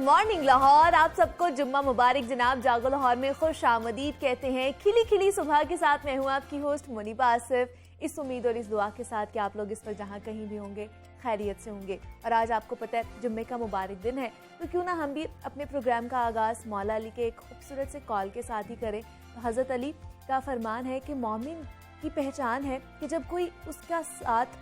Morning Lahore, आप सबको जुम्मा मुबारक जनाब। जागो लाहौर में खुश आमदीद कहते हैं। खिली खिली सुबह के साथ मैं हूँ आपकी होस्ट मुनीबा आसिफ, इस उम्मीद और इस दुआ के साथ कि आप लोग इस वक्त जहाँ कहीं भी होंगे खैरियत से होंगे। और आज आपको पता है जुम्मे का मुबारक दिन है, तो क्यों ना हम भी अपने प्रोग्राम का आगाज़ मौला अली के एक खूबसूरत से कॉल के साथ ही करें। तो हज़रत अली का फरमान है कि मोमिन की पहचान है कि जब कोई उसका साथ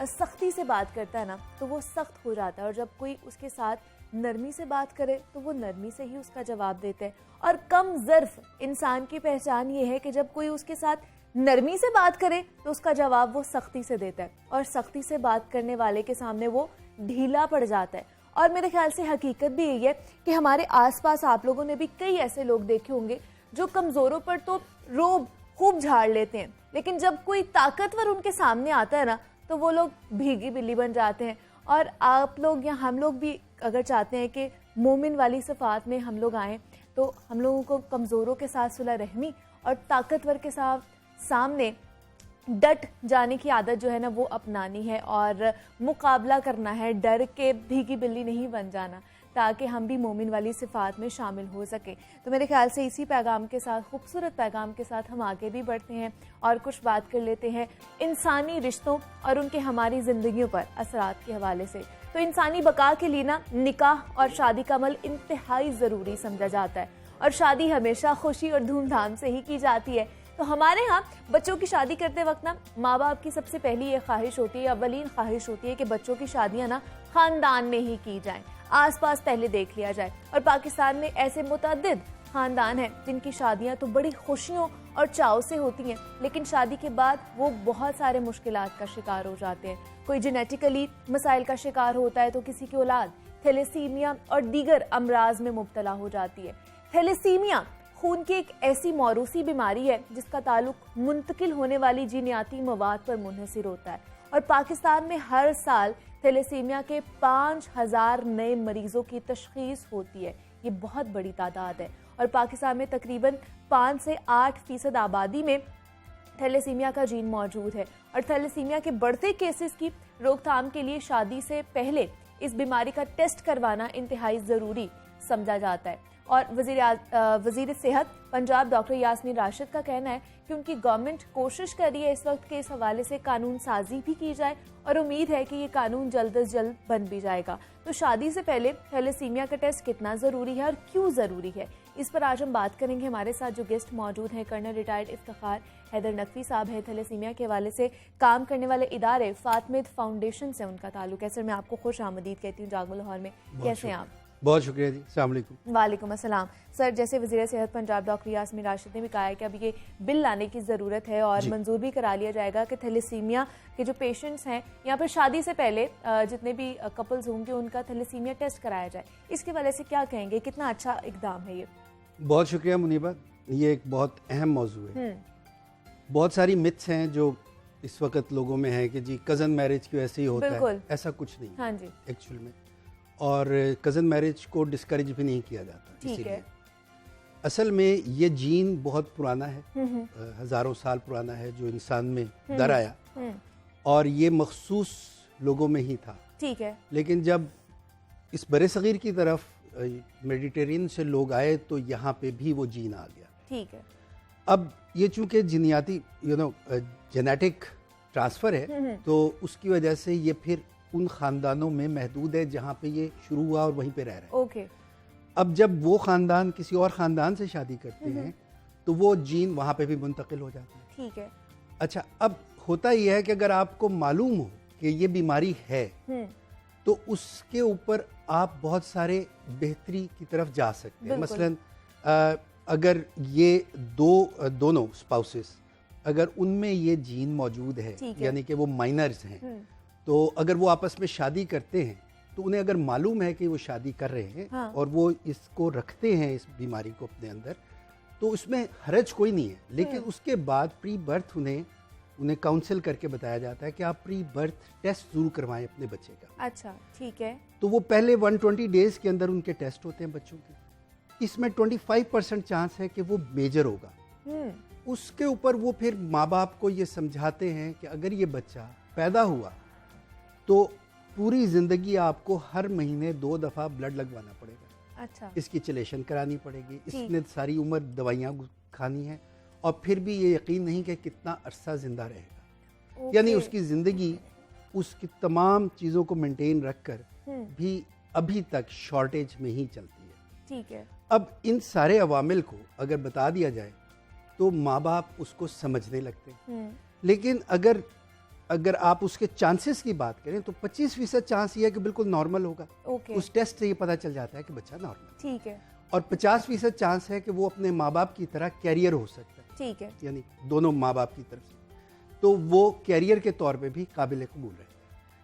सख्ती से बात करता है ना तो वो सख्त हो जाता है, और जब कोई उसके साथ नरमी से बात करे तो वो नरमी से ही उसका जवाब देते हैं। और कम ज़र्फ इंसान की पहचान ये है कि जब कोई उसके साथ नरमी से बात करे तो उसका जवाब वो सख्ती से देता है, और सख्ती से बात करने वाले के सामने वो ढीला पड़ जाता है। और मेरे ख्याल से हकीकत भी यही है कि हमारे आसपास आप लोगों ने भी कई ऐसे लोग देखे होंगे जो कमज़ोरों पर तो रोब खूब झाड़ लेते हैं, लेकिन जब कोई ताकतवर उनके सामने आता है ना तो वो लोग भीगी बिल्ली बन जाते हैं। और आप लोग या हम लोग भी अगर चाहते हैं कि मोमिन वाली सिफात में हम लोग आएँ, तो हम लोगों को कमज़ोरों के साथ सुलह रहमी और ताकतवर के साथ सामने डट जाने की आदत जो है ना वो अपनानी है, और मुकाबला करना है, डर के भीगी बिल्ली नहीं बन जाना, ताकि हम भी मोमिन वाली सिफात में शामिल हो सके। तो मेरे ख्याल से इसी पैगाम के साथ, खूबसूरत पैगाम के साथ हम आगे भी बढ़ते हैं और कुछ बात कर लेते हैं इंसानी रिश्तों और उनके हमारी ज़िंदगियों पर असरात के हवाले से। तो इंसानी बका के लिए ना निकाह और शादी का अमल इंतहाई ज़रूरी समझा जाता है, और शादी हमेशा खुशी और धूमधाम से ही की जाती है। तो हमारे यहाँ बच्चों की शादी करते वक्त ना माँ बाप की सबसे पहली ये ख्वाहिश होती है, अव्वलीन ख्वाहिश होती है कि बच्चों की शादियाँ ना ख़ानदान में ही की जाएं, आसपास पहले देख लिया जाए। और पाकिस्तान में ऐसे मुतअद्दिद ख़ानदान हैं जिनकी शादियाँ तो बड़ी खुशियों और चाव से होती हैं, लेकिन शादी के बाद वो बहुत सारे मुश्किलात का शिकार हो जाते हैं। कोई जेनेटिकली मसाइल का शिकार होता है, तो किसी की औलाद थैलेसीमिया और दीगर अमराज में मुब्तला हो जाती है। थैलेसीमिया खून की एक ऐसी मौरूसी बीमारी है जिसका ताल्लुक मुंतकिल होने वाली जीनियाती मवाद पर मुनहसिर होता है, और पाकिस्तान में हर साल थैलेसीमिया के 5000 नए मरीजों की तशखीस होती है। ये बहुत बड़ी तादाद है, और पाकिस्तान में तकरीबन 5 से 8% आबादी में थैलेसीमिया का जीन मौजूद है। और थैलेसीमिया के बढ़ते केसेस की रोकथाम के लिए शादी से पहले इस बीमारी का टेस्ट करवाना इंतहाई ज़रूरी समझा जाता है। और वज़ीर सेहत पंजाब डॉक्टर यास्मीन राशिद का कहना है कि उनकी गवर्नमेंट कोशिश कर रही है इस वक्त के इस हवाले से कानून साजी भी की जाए, और उम्मीद है कि ये कानून जल्द अज जल्द बन भी जाएगा। तो शादी से पहले थैलेसीमिया का टेस्ट कितना ज़रूरी है और क्यों ज़रूरी है, इस पर आज हम बात करेंगे। हमारे साथ जो गेस्ट मौजूद हैं, कर्नल रिटायर्ड इफ्तिखार हैदर नकवी साहब है। थैलेसीमिया के हवाले से काम करने वाले इदारे फातमिद फाउंडेशन से उनका ताल्लुक है। सर, मैं आपको खुश आमदीद कहती हूँ जागो लाहौर में। कैसे हैं आप? बहुत शुक्रिया जी। अस्सलाम वालेकुम। वालेकुम अस्सलाम। सर, जैसे वज़ीर सेहत पंजाब डॉक्टर यास्मीन राशिद ने भी कहा है कि अभी ये बिल लाने की ज़रूरत है और मंजूर भी करा लिया जाएगा कि थैलेसीमिया के जो पेशेंट्स हैं यहाँ पर शादी से पहले जितने भी कपल्स होंगे उनका थैलेसीमिया टेस्ट कराया जाए। इसके वजह से क्या कहेंगे, कितना अच्छा इकदाम है ये? बहुत शुक्रिया मुनीबा, ये एक बहुत अहम मौजू है। बहुत सारी मिथ्स हैं जो इस वक्त लोगों में है कि जी कज़न मैरिज क्यों ऐसे ही होता है, ऐसा कुछ नहीं। हाँ जी, एक्चुअल में, और कज़न मैरिज को डिस्करेज भी नहीं किया जाता। ठीक है। असल में ये जीन बहुत पुराना है, हज़ारों साल पुराना है, जो इंसान में दर आया, और ये मखसूस लोगों में ही था। ठीक है। लेकिन जब इस बरे सगीर की तरफ मेडिटेरियन से लोग आए तो यहाँ पे भी वो जीन आ गया। ठीक है। अब ये चूँकि जीनियाती जेनेटिक ट्रांसफ़र है, तो उसकी वजह से ये फिर उन ख़ानदानों में महदूद है जहाँ पे ये शुरू हुआ और वहीं पे रह रहा है। ओके। अब जब वो ख़ानदान किसी और ख़ानदान से शादी करते हैं तो वो जीन वहाँ पे भी मुंतकिल हो जाता है। ठीक है। अच्छा, अब होता यह है कि अगर आपको मालूम हो कि ये बीमारी है तो उसके ऊपर आप बहुत सारे बेहतरी की तरफ जा सकते हैं। मसलन अगर ये दोनों स्पाउसेस अगर उनमें ये जीन मौजूद है, यानी कि वो माइनर्स हैं, तो अगर वो आपस में शादी करते हैं तो उन्हें अगर मालूम है कि वो शादी कर रहे हैं, हाँ, और वो इसको रखते हैं, इस बीमारी को अपने अंदर, तो उसमें हरज कोई नहीं है। लेकिन उसके बाद प्री बर्थ उन्हें काउंसिल करके बताया जाता है कि आप प्री बर्थ टेस्ट जरूर करवाएं अपने बच्चे का। अच्छा, ठीक है। तो वो पहले 120 डेज के अंदर उनके टेस्ट होते हैं बच्चों के। इसमें 25% चांस है कि वो मेजर होगा। उसके ऊपर वो फिर माँ बाप को ये समझाते हैं कि अगर ये बच्चा पैदा हुआ तो पूरी ज़िंदगी आपको हर महीने 2 दफ़ा ब्लड लगवाना पड़ेगा। अच्छा। इसकी चिलेशन करानी पड़ेगी, इसने सारी उम्र दवाइयाँ खानी है, और फिर भी ये यकीन नहीं कि कितना अरसा जिंदा रहेगा। यानी उसकी ज़िंदगी उसकी तमाम चीज़ों को मेंटेन रखकर भी अभी तक शॉर्टेज में ही चलती है। ठीक है। अब इन सारे अवामिल को अगर बता दिया जाए तो माँ बाप उसको समझने लगते हैं, लेकिन अगर आप उसके चांसेस की बात करें तो 25% चांस ये है कि बिल्कुल नॉर्मल होगा। उस टेस्ट से ये पता चल जाता है कि बच्चा नॉर्मल। ठीक है। और 50% चांस है कि वो अपने माँ बाप की तरह कैरियर हो सकता है। ठीक है। यानी दोनों माँ बाप की तरफ से, तो वो कैरियर के तौर पे भी काबिल कबूल रहता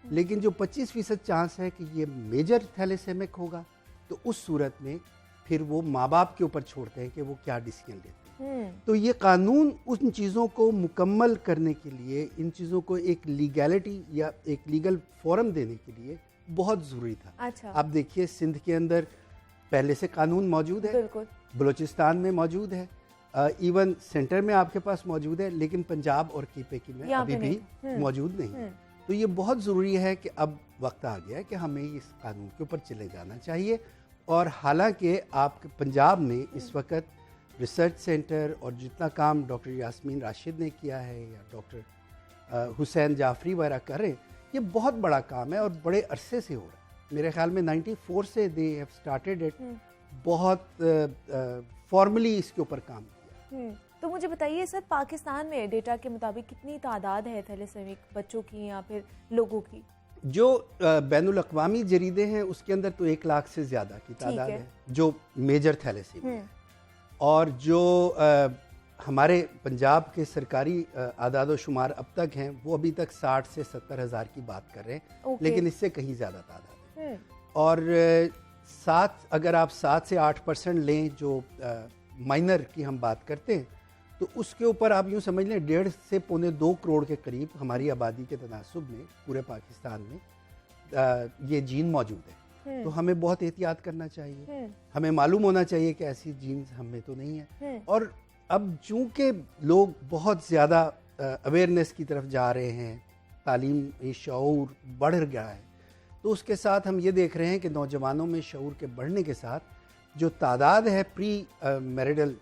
है। लेकिन जो 25% चांस है कि ये मेजर थैलेसेमिक होगा, तो उस सूरत में फिर वो माँ बाप के ऊपर छोड़ते हैं कि वो क्या डिसीजन लेते हैं। तो ये कानून उन चीज़ों को मुकम्मल करने के लिए, इन चीज़ों को एक लीगैलिटी या एक लीगल फॉर्म देने के लिए बहुत ज़रूरी था। अच्छा। आप देखिए सिंध के अंदर पहले से कानून मौजूद है, बलूचिस्तान में मौजूद है, इवन सेंटर में आपके पास मौजूद है, लेकिन पंजाब और KPK में अभी भी मौजूद नहीं। तो ये बहुत ज़रूरी है कि अब वक्त आ गया है कि हमें इस कानून के ऊपर चले जाना चाहिए। और हालांकि आप पंजाब में इस वक्त रिसर्च सेंटर और जितना काम डॉक्टर यास्मीन राशिद ने किया है या डॉक्टर हुसैन जाफरी वगैरह कर रहे हैं, ये बहुत बड़ा काम है और बड़े अरसे से हो रहा है। मेरे ख्याल में 94 से दे हैव स्टार्टेड इट, बहुत फॉर्मली इसके ऊपर काम किया। तो मुझे बताइए सर, पाकिस्तान में डेटा के मुताबिक कितनी तादाद है थैलेसेमिक बच्चों की या फिर लोगों की? जो बैनुल अक़वामी जरीदे हैं उसके अंदर तो 1 लाख से ज़्यादा की तादाद है जो मेजर थैलेसीमिया है। और जो हमारे पंजाब के सरकारी आदाद शुमार अब तक हैं वो अभी तक 60 से 70 हज़ार की बात कर रहे हैं, लेकिन इससे कहीं ज़्यादा तादाद है। और अगर आप 7 से 8% लें जो माइनर की हम बात करते हैं, तो उसके ऊपर आप यूँ समझ लें 1.5 से 1.25 करोड़ के करीब हमारी आबादी के तनासुब में पूरे पाकिस्तान में ये जीन मौजूद है। तो हमें बहुत एहतियात करना चाहिए। हमें मालूम होना चाहिए कि ऐसी जीन्स हमें तो नहीं है। और अब चूंकि लोग बहुत ज़्यादा अवेयरनेस की तरफ जा रहे हैं, तालीम शऊर बढ़ गया है, तो उसके साथ हम ये देख रहे हैं कि नौजवानों में शऊर के बढ़ने के साथ जो तादाद है प्री मैरिटल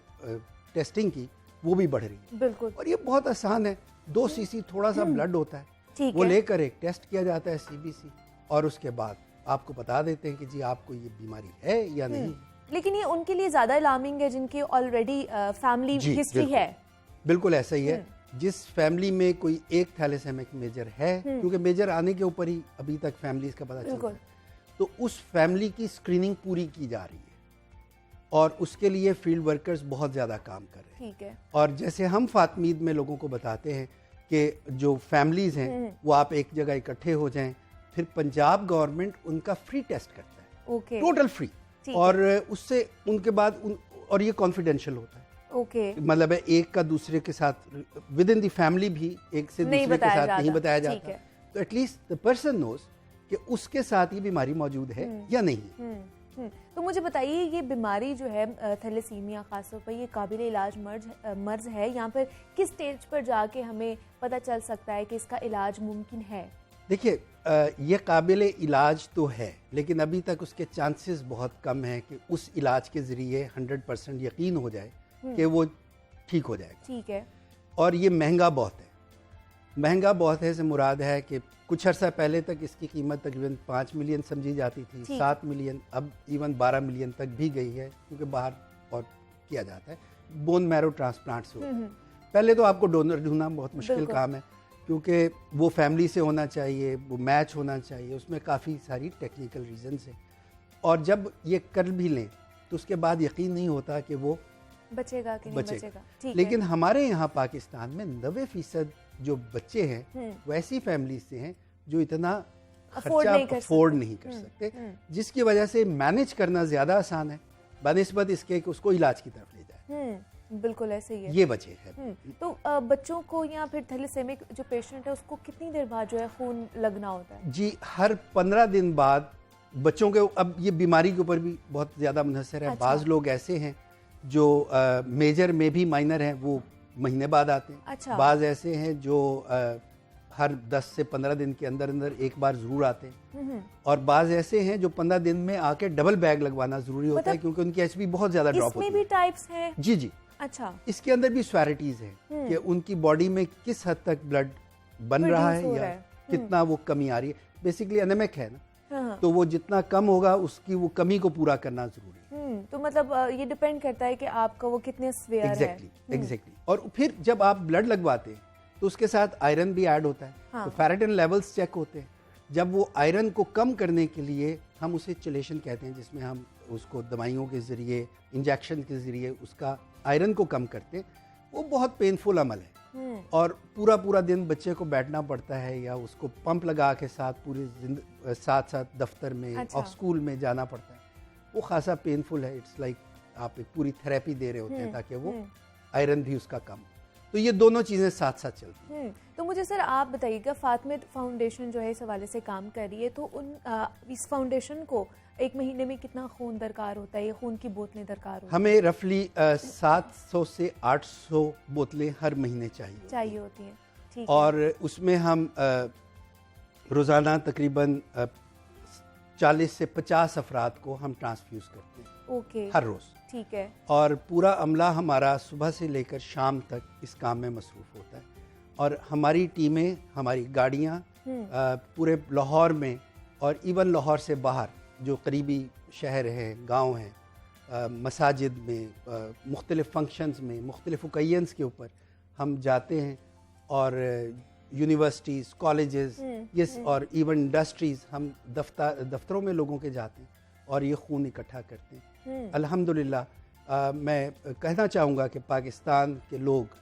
टेस्टिंग की वो भी बढ़ रही है। बिल्कुल। और ये बहुत आसान है, 2 cc थोड़ा सा ब्लड होता है, वो लेकर एक टेस्ट किया जाता है CBC, और उसके बाद आपको बता देते हैं कि जी आपको ये बीमारी है या नहीं। लेकिन ये उनके लिए ज्यादा अलार्मिंग है जिनकी ऑलरेडी फैमिली हिस्ट्री है। बिल्कुल ऐसा ही है। जिस फैमिली में कोई एक थैलेसेमिक मेजर है, क्योंकि मेजर आने के ऊपर ही अभी तक फैमिलीज का पता चलता है, तो उस फैमिली की स्क्रीनिंग पूरी की जा रही है और उसके लिए फील्ड वर्कर्स बहुत ज़्यादा काम कर रहे हैं। ठीक है। और जैसे हम फातमीद में लोगों को बताते हैं कि जो फैमिलीज हैं वो आप एक जगह इकट्ठे हो जाएं, फिर पंजाब गवर्नमेंट उनका फ्री टेस्ट करता है, टोटल फ्री, और उससे उनके बाद और ये कॉन्फिडेंशियल होता है। मतलब है एक का दूसरे के साथ विद इन द फैमिली भी एक से दूसरे के साथ नहीं बताया जाता, तो एटलीस्ट द पर्सन नोज कि उसके साथ ये बीमारी मौजूद है या नहीं। तो मुझे बताइए, ये बीमारी जो है थैलेसीमिया खासतौर पर, ये काबिल इलाज मर्ज है? यहाँ पर किस स्टेज पर जाके हमें पता चल सकता है कि इसका इलाज मुमकिन है? देखिए, ये काबिल इलाज तो है, लेकिन अभी तक उसके चांसेस बहुत कम हैं कि उस इलाज के ज़रिए 100% यकीन हो जाए कि वो ठीक हो जाएगा। ठीक है। और ये महंगा बहुत है। महंगा बहुत है से मुराद है कि कुछ अर्सा पहले तक इसकी कीमत तकरीबन 5 मिलियन समझी जाती थी, 7 मिलियन, अब इवन 12 मिलियन तक भी गई है, क्योंकि बाहर और किया जाता है। बोन मैरो ट्रांसप्लांट से होता है। पहले तो आपको डोनर ढूंढना बहुत मुश्किल काम है, क्योंकि वो फैमिली से होना चाहिए, वो मैच होना चाहिए, उसमें काफ़ी सारी टेक्निकल रीजंस हैं। और जब ये कर भी लें तो उसके बाद यकीन नहीं होता कि वो बचेगा कि नहीं बचेगा। लेकिन हमारे यहाँ पाकिस्तान में 90% जो बच्चे हैं वो ऐसी फैमिली से हैं जो इतना खर्चा अफोर्ड नहीं कर सकते, जिसकी वजह से मैनेज करना ज़्यादा आसान है बनिस्बत इसके कि उसको इलाज की तरफ ले जाए। बिल्कुल ऐसे ही है, ये वजह है। तो बच्चों को या फिर थैलेसेमिक जो पेशेंट है उसको कितनी देर बाद जो है खून लगना होता है? जी, हर 15 दिन बाद बच्चों के, अब ये बीमारी के ऊपर भी बहुत ज़्यादा मुनहसर है। बाज़ लोग ऐसे हैं जो मेजर में भी माइनर हैं, वो महीने बाद आते हैं। बाज़ ऐसे हैं जो हर 10 से 15 दिन के अंदर अंदर एक बार ज़रूर आते हैं, और बाज़ ऐसे हैं जो 15 दिन में आके डबल बैग लगवाना ज़रूरी होता है, क्योंकि उनकी एचबी बहुत ज़्यादा ड्रॉप होती है। इसमें भी टाइप्स हैं? जी जी। अच्छा। इसके अंदर भी स्वैरिटीज़ हैं कि उनकी बॉडी में किस हद तक ब्लड बन रहा है या कितना वो कमी आ रही है। बेसिकली एनेमिक है ना, तो वो जितना कम होगा उसकी वो कमी को पूरा करना ज़रूरी है। तो मतलब ये डिपेंड करता है कि आपका वो कितने स्वेयर है। एग्जैक्टली। और फिर जब आप ब्लड लगवाते हैं तो उसके साथ आयरन भी ऐड होता है, तो फेरेटिन लेवल्स चेक होते हैं। जब वो आयरन को कम करने के लिए हम उसे चलेशन कहते हैं, जिसमें हम उसको दवाइयों के ज़रिए, इंजेक्शन के ज़रिए उसका आयरन को कम करते हैं। वो बहुत पेनफुल अमल है, और पूरा पूरा दिन बच्चे को बैठना पड़ता है या उसको पंप लगा के साथ पूरे साथ साथ दफ्तर में और स्कूल में जाना पड़ता है। वो खासा पेनफुल है। इट्स लाइक आप एक पूरी थेरेपी दे रहे होते हैं ताकि वो आयरन भी उसका कम। तो ये दोनों चीज़ें साथ साथ चलती हैं। तो मुझे सर आप बताइएगा, फातमिद फाउंडेशन जो है इस हवाले से काम कर रही है, तो इस फाउंडेशन को एक महीने में कितना खून दरकार होता है, या खून की बोतलें दरकार होती हैं? हमें रफली 700 से 800 बोतलें हर महीने चाहिए होती हैं। ठीक है। और उसमें हम रोज़ाना तकरीबन 40 से 50 अफराद को हम ट्रांसफ्यूज़ करते हैं। ओके। हर रोज़। ठीक है। और पूरा अमला हमारा सुबह से लेकर शाम तक इस काम में मसरूफ़ होता है, और हमारी टीमें, हमारी गाड़ियाँ पूरे लाहौर में और इवन लाहौर से बाहर जो करीबी शहर हैं, गांव हैं, मसाजिद में, मुख्तलिफ़ फंक्शंस में, मुख्तलिफ़ ओकेजन्स के ऊपर हम जाते हैं, और यूनिवर्सिटीज़, कॉलेजेस और इवन इंडस्ट्रीज़, हम दफ्तरों में लोगों के जाते हैं और ये खून इकट्ठा करते हैं। अल्हम्दुलिल्लाह मैं कहना चाहूँगा कि पाकिस्तान के लोग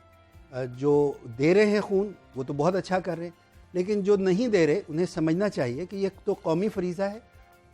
जो दे रहे हैं खून वो तो बहुत अच्छा कर रहे हैं, लेकिन जो नहीं दे रहे उन्हें समझना चाहिए कि ये तो कौमी फरीज़ा है,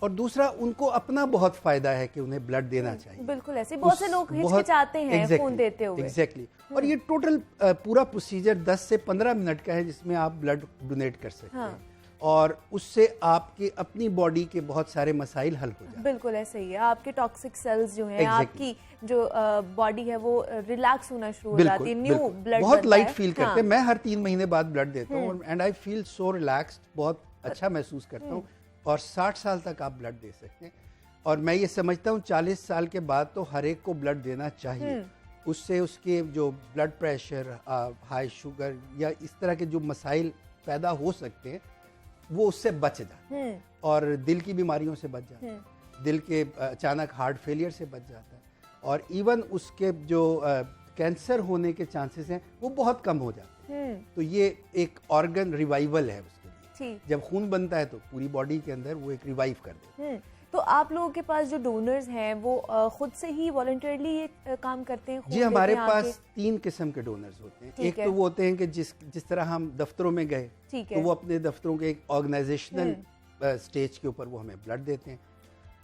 और दूसरा उनको अपना बहुत फ़ायदा है कि उन्हें ब्लड देना चाहिए। बिल्कुल ऐसे बहुत से लोग हिचकिचाते हैं खून देते हुए। एग्जैक्टली। और ये टोटल पूरा प्रोसीजर 10 से 15 मिनट का है, जिसमें आप ब्लड डोनेट कर सकते हैं, और उससे आपकी अपनी बॉडी के बहुत सारे मसाइल हल हो जाते हैं। बिल्कुल ऐसे ही है। आपके टॉक्सिक सेल्स जो हैं, आपकी जो बॉडी है वो रिलैक्स होना शुरू हो जाती है, न्यू ब्लड बहुत लाइट फील करते हैं। मैं हर 3 महीने बाद ब्लड देता हूँ, and I feel so relaxed, बहुत अच्छा महसूस करता हूँ। और 60 साल तक आप ब्लड दे सकते हैं, और मैं ये समझता हूँ 40 साल के बाद तो हर एक को ब्लड देना चाहिए। उससे उसके जो ब्लड प्रेशर, हाई शुगर या इस तरह के जो मसाइल पैदा हो सकते हैं वो उससे बच जाए, और दिल की बीमारियों से बच जाता है, दिल के अचानक हार्ट फेलियर से बच जाता है, और इवन उसके जो कैंसर होने के चांसेस हैं वो बहुत कम हो जाते हैं। तो ये एक ऑर्गन रिवाइवल है उसके लिए। जब खून बनता है तो पूरी बॉडी के अंदर वो एक रिवाइव कर देता है। तो आप लोगों के पास जो डोनर्स हैं वो खुद से ही वॉलंटियरली ये काम करते हैं? जी, हमारे पास 3 किस्म के डोनर्स होते हैं। एक तो वो होते हैं कि जिस तरह हम दफ्तरों में गए तो वो अपने दफ्तरों के एक ऑर्गेनाइजेशनल स्टेज के ऊपर वो हमें ब्लड देते हैं।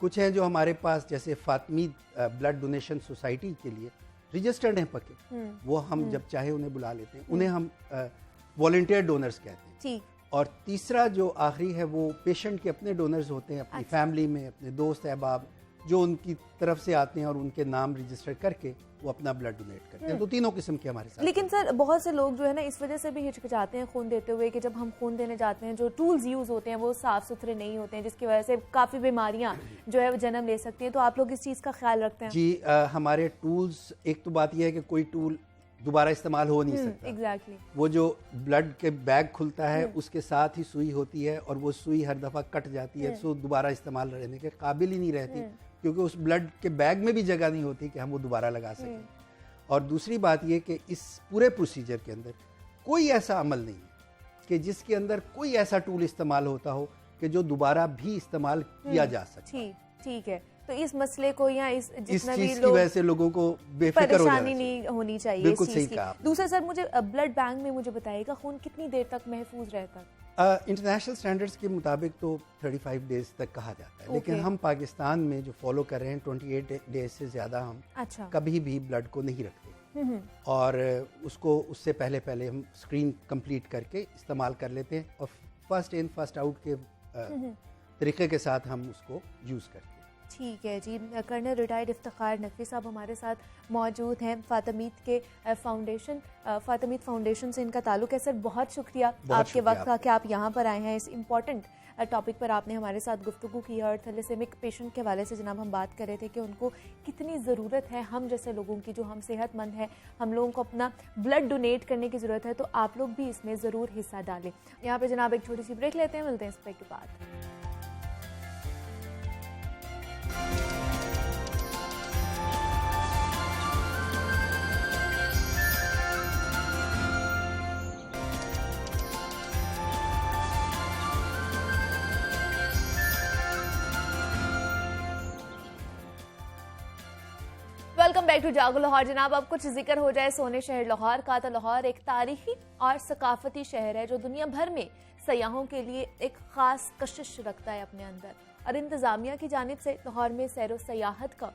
कुछ हैं जो हमारे पास जैसे फातमीद ब्लड डोनेशन सोसाइटी के लिए रजिस्टर्ड हैं पक्के, वो हम जब चाहे उन्हें बुला लेते हैं, उन्हें हम वॉलंटियर डोनर्स कहते हैं। और तीसरा जो आखिरी है वो पेशेंट के अपने डोनर्स होते हैं, अपनी फैमिली में अपने दोस्त अहबाब जो उनकी तरफ से आते हैं और उनके नाम रजिस्टर करके वो अपना ब्लड डोनेट करते हैं। तो तीनों किस्म के हमारे साथ। लेकिन सर बहुत से लोग जो है ना इस वजह से भी हिचकिचाते हैं खून देते हुए कि जब हम खून देने जाते हैं जो टूल्स यूज होते हैं वो साफ सुथरे नहीं होते हैं, जिसकी वजह से काफ़ी बीमारियां जो है वो जन्म ले सकती हैं। तो आप लोग इस चीज़ का ख्याल रखते हैं? जी, हमारे टूल्स, एक तो बात यह है कि कोई टूल दोबारा इस्तेमाल हो नहीं सकता। एग्जैक्टली। वो जो ब्लड के बैग खुलता है उसके साथ ही सुई होती है, और वो सुई हर दफ़ा कट जाती है, तो दोबारा इस्तेमाल रहने के काबिल ही नहीं रहती, क्योंकि उस ब्लड के बैग में भी जगह नहीं होती कि हम वो दोबारा लगा सकें। और दूसरी बात ये कि इस पूरे प्रोसीजर के अंदर कोई ऐसा अमल नहीं है कि जिसके अंदर कोई ऐसा टूल इस्तेमाल होता हो कि जो दोबारा भी इस्तेमाल किया जा सके। ठीक है। तो इस मसले को या इस जितना भी लोग, की वजह से लोगों को परेशानी नहीं होनी चाहिए। बिल्कुल सही कहा। दूसरा सर मुझे ब्लड बैंक में मुझे बताइएगा खून कितनी देर तक महफूज रहता है? इंटरनेशनल स्टैंडर्ड्स के मुताबिक तो 35 डेज तक कहा जाता है, लेकिन हम पाकिस्तान में जो फॉलो कर रहे हैं 28 डेज से ज़्यादा हम कभी भी ब्लड को नहीं रखते, और उसको उससे पहले हम स्क्रीन कंप्लीट करके इस्तेमाल कर लेते हैं, और फर्स्ट इन फर्स्ट आउट के तरीके के साथ हम उसको यूज़ करते हैं। ठीक है जी। कर्नल रिटायर्ड इफ्तिखार नकवी साहब हमारे साथ मौजूद हैं। फातिमीद फाउंडेशन से इनका ताल्लुक है। सर बहुत शुक्रिया आपके वक्त का कि आप यहाँ पर आए हैं। इस इम्पॉर्टेंट टॉपिक पर आपने हमारे साथ गुफ्तगू की है। और थैलेसेमिक पेशेंट के हवाले से जनाब हम बात कर रहे थे कि उनको कितनी ज़रूरत है हम जैसे लोगों की, जो हम सेहतमंद हैं, हम लोगों को अपना ब्लड डोनेट करने की ज़रूरत है। तो आप लोग भी इसमें ज़रूर हिस्सा डालें। यहाँ पे जनाब एक छोटी सी ब्रेक लेते हैं, मिलते हैं इस ब्रेक के बाद। वेलकम बैक टू जागो लाहौर। जनाब अब कुछ जिक्र हो जाए सोने शहर लाहौर का, तो लाहौर एक तारीखी और सकाफती शहर है जो दुनिया भर में सयाहों के लिए एक खास कशिश रखता है अपने अंदर। और इंतजामिया की जानिब से लाहौर में सैर व सयाहत का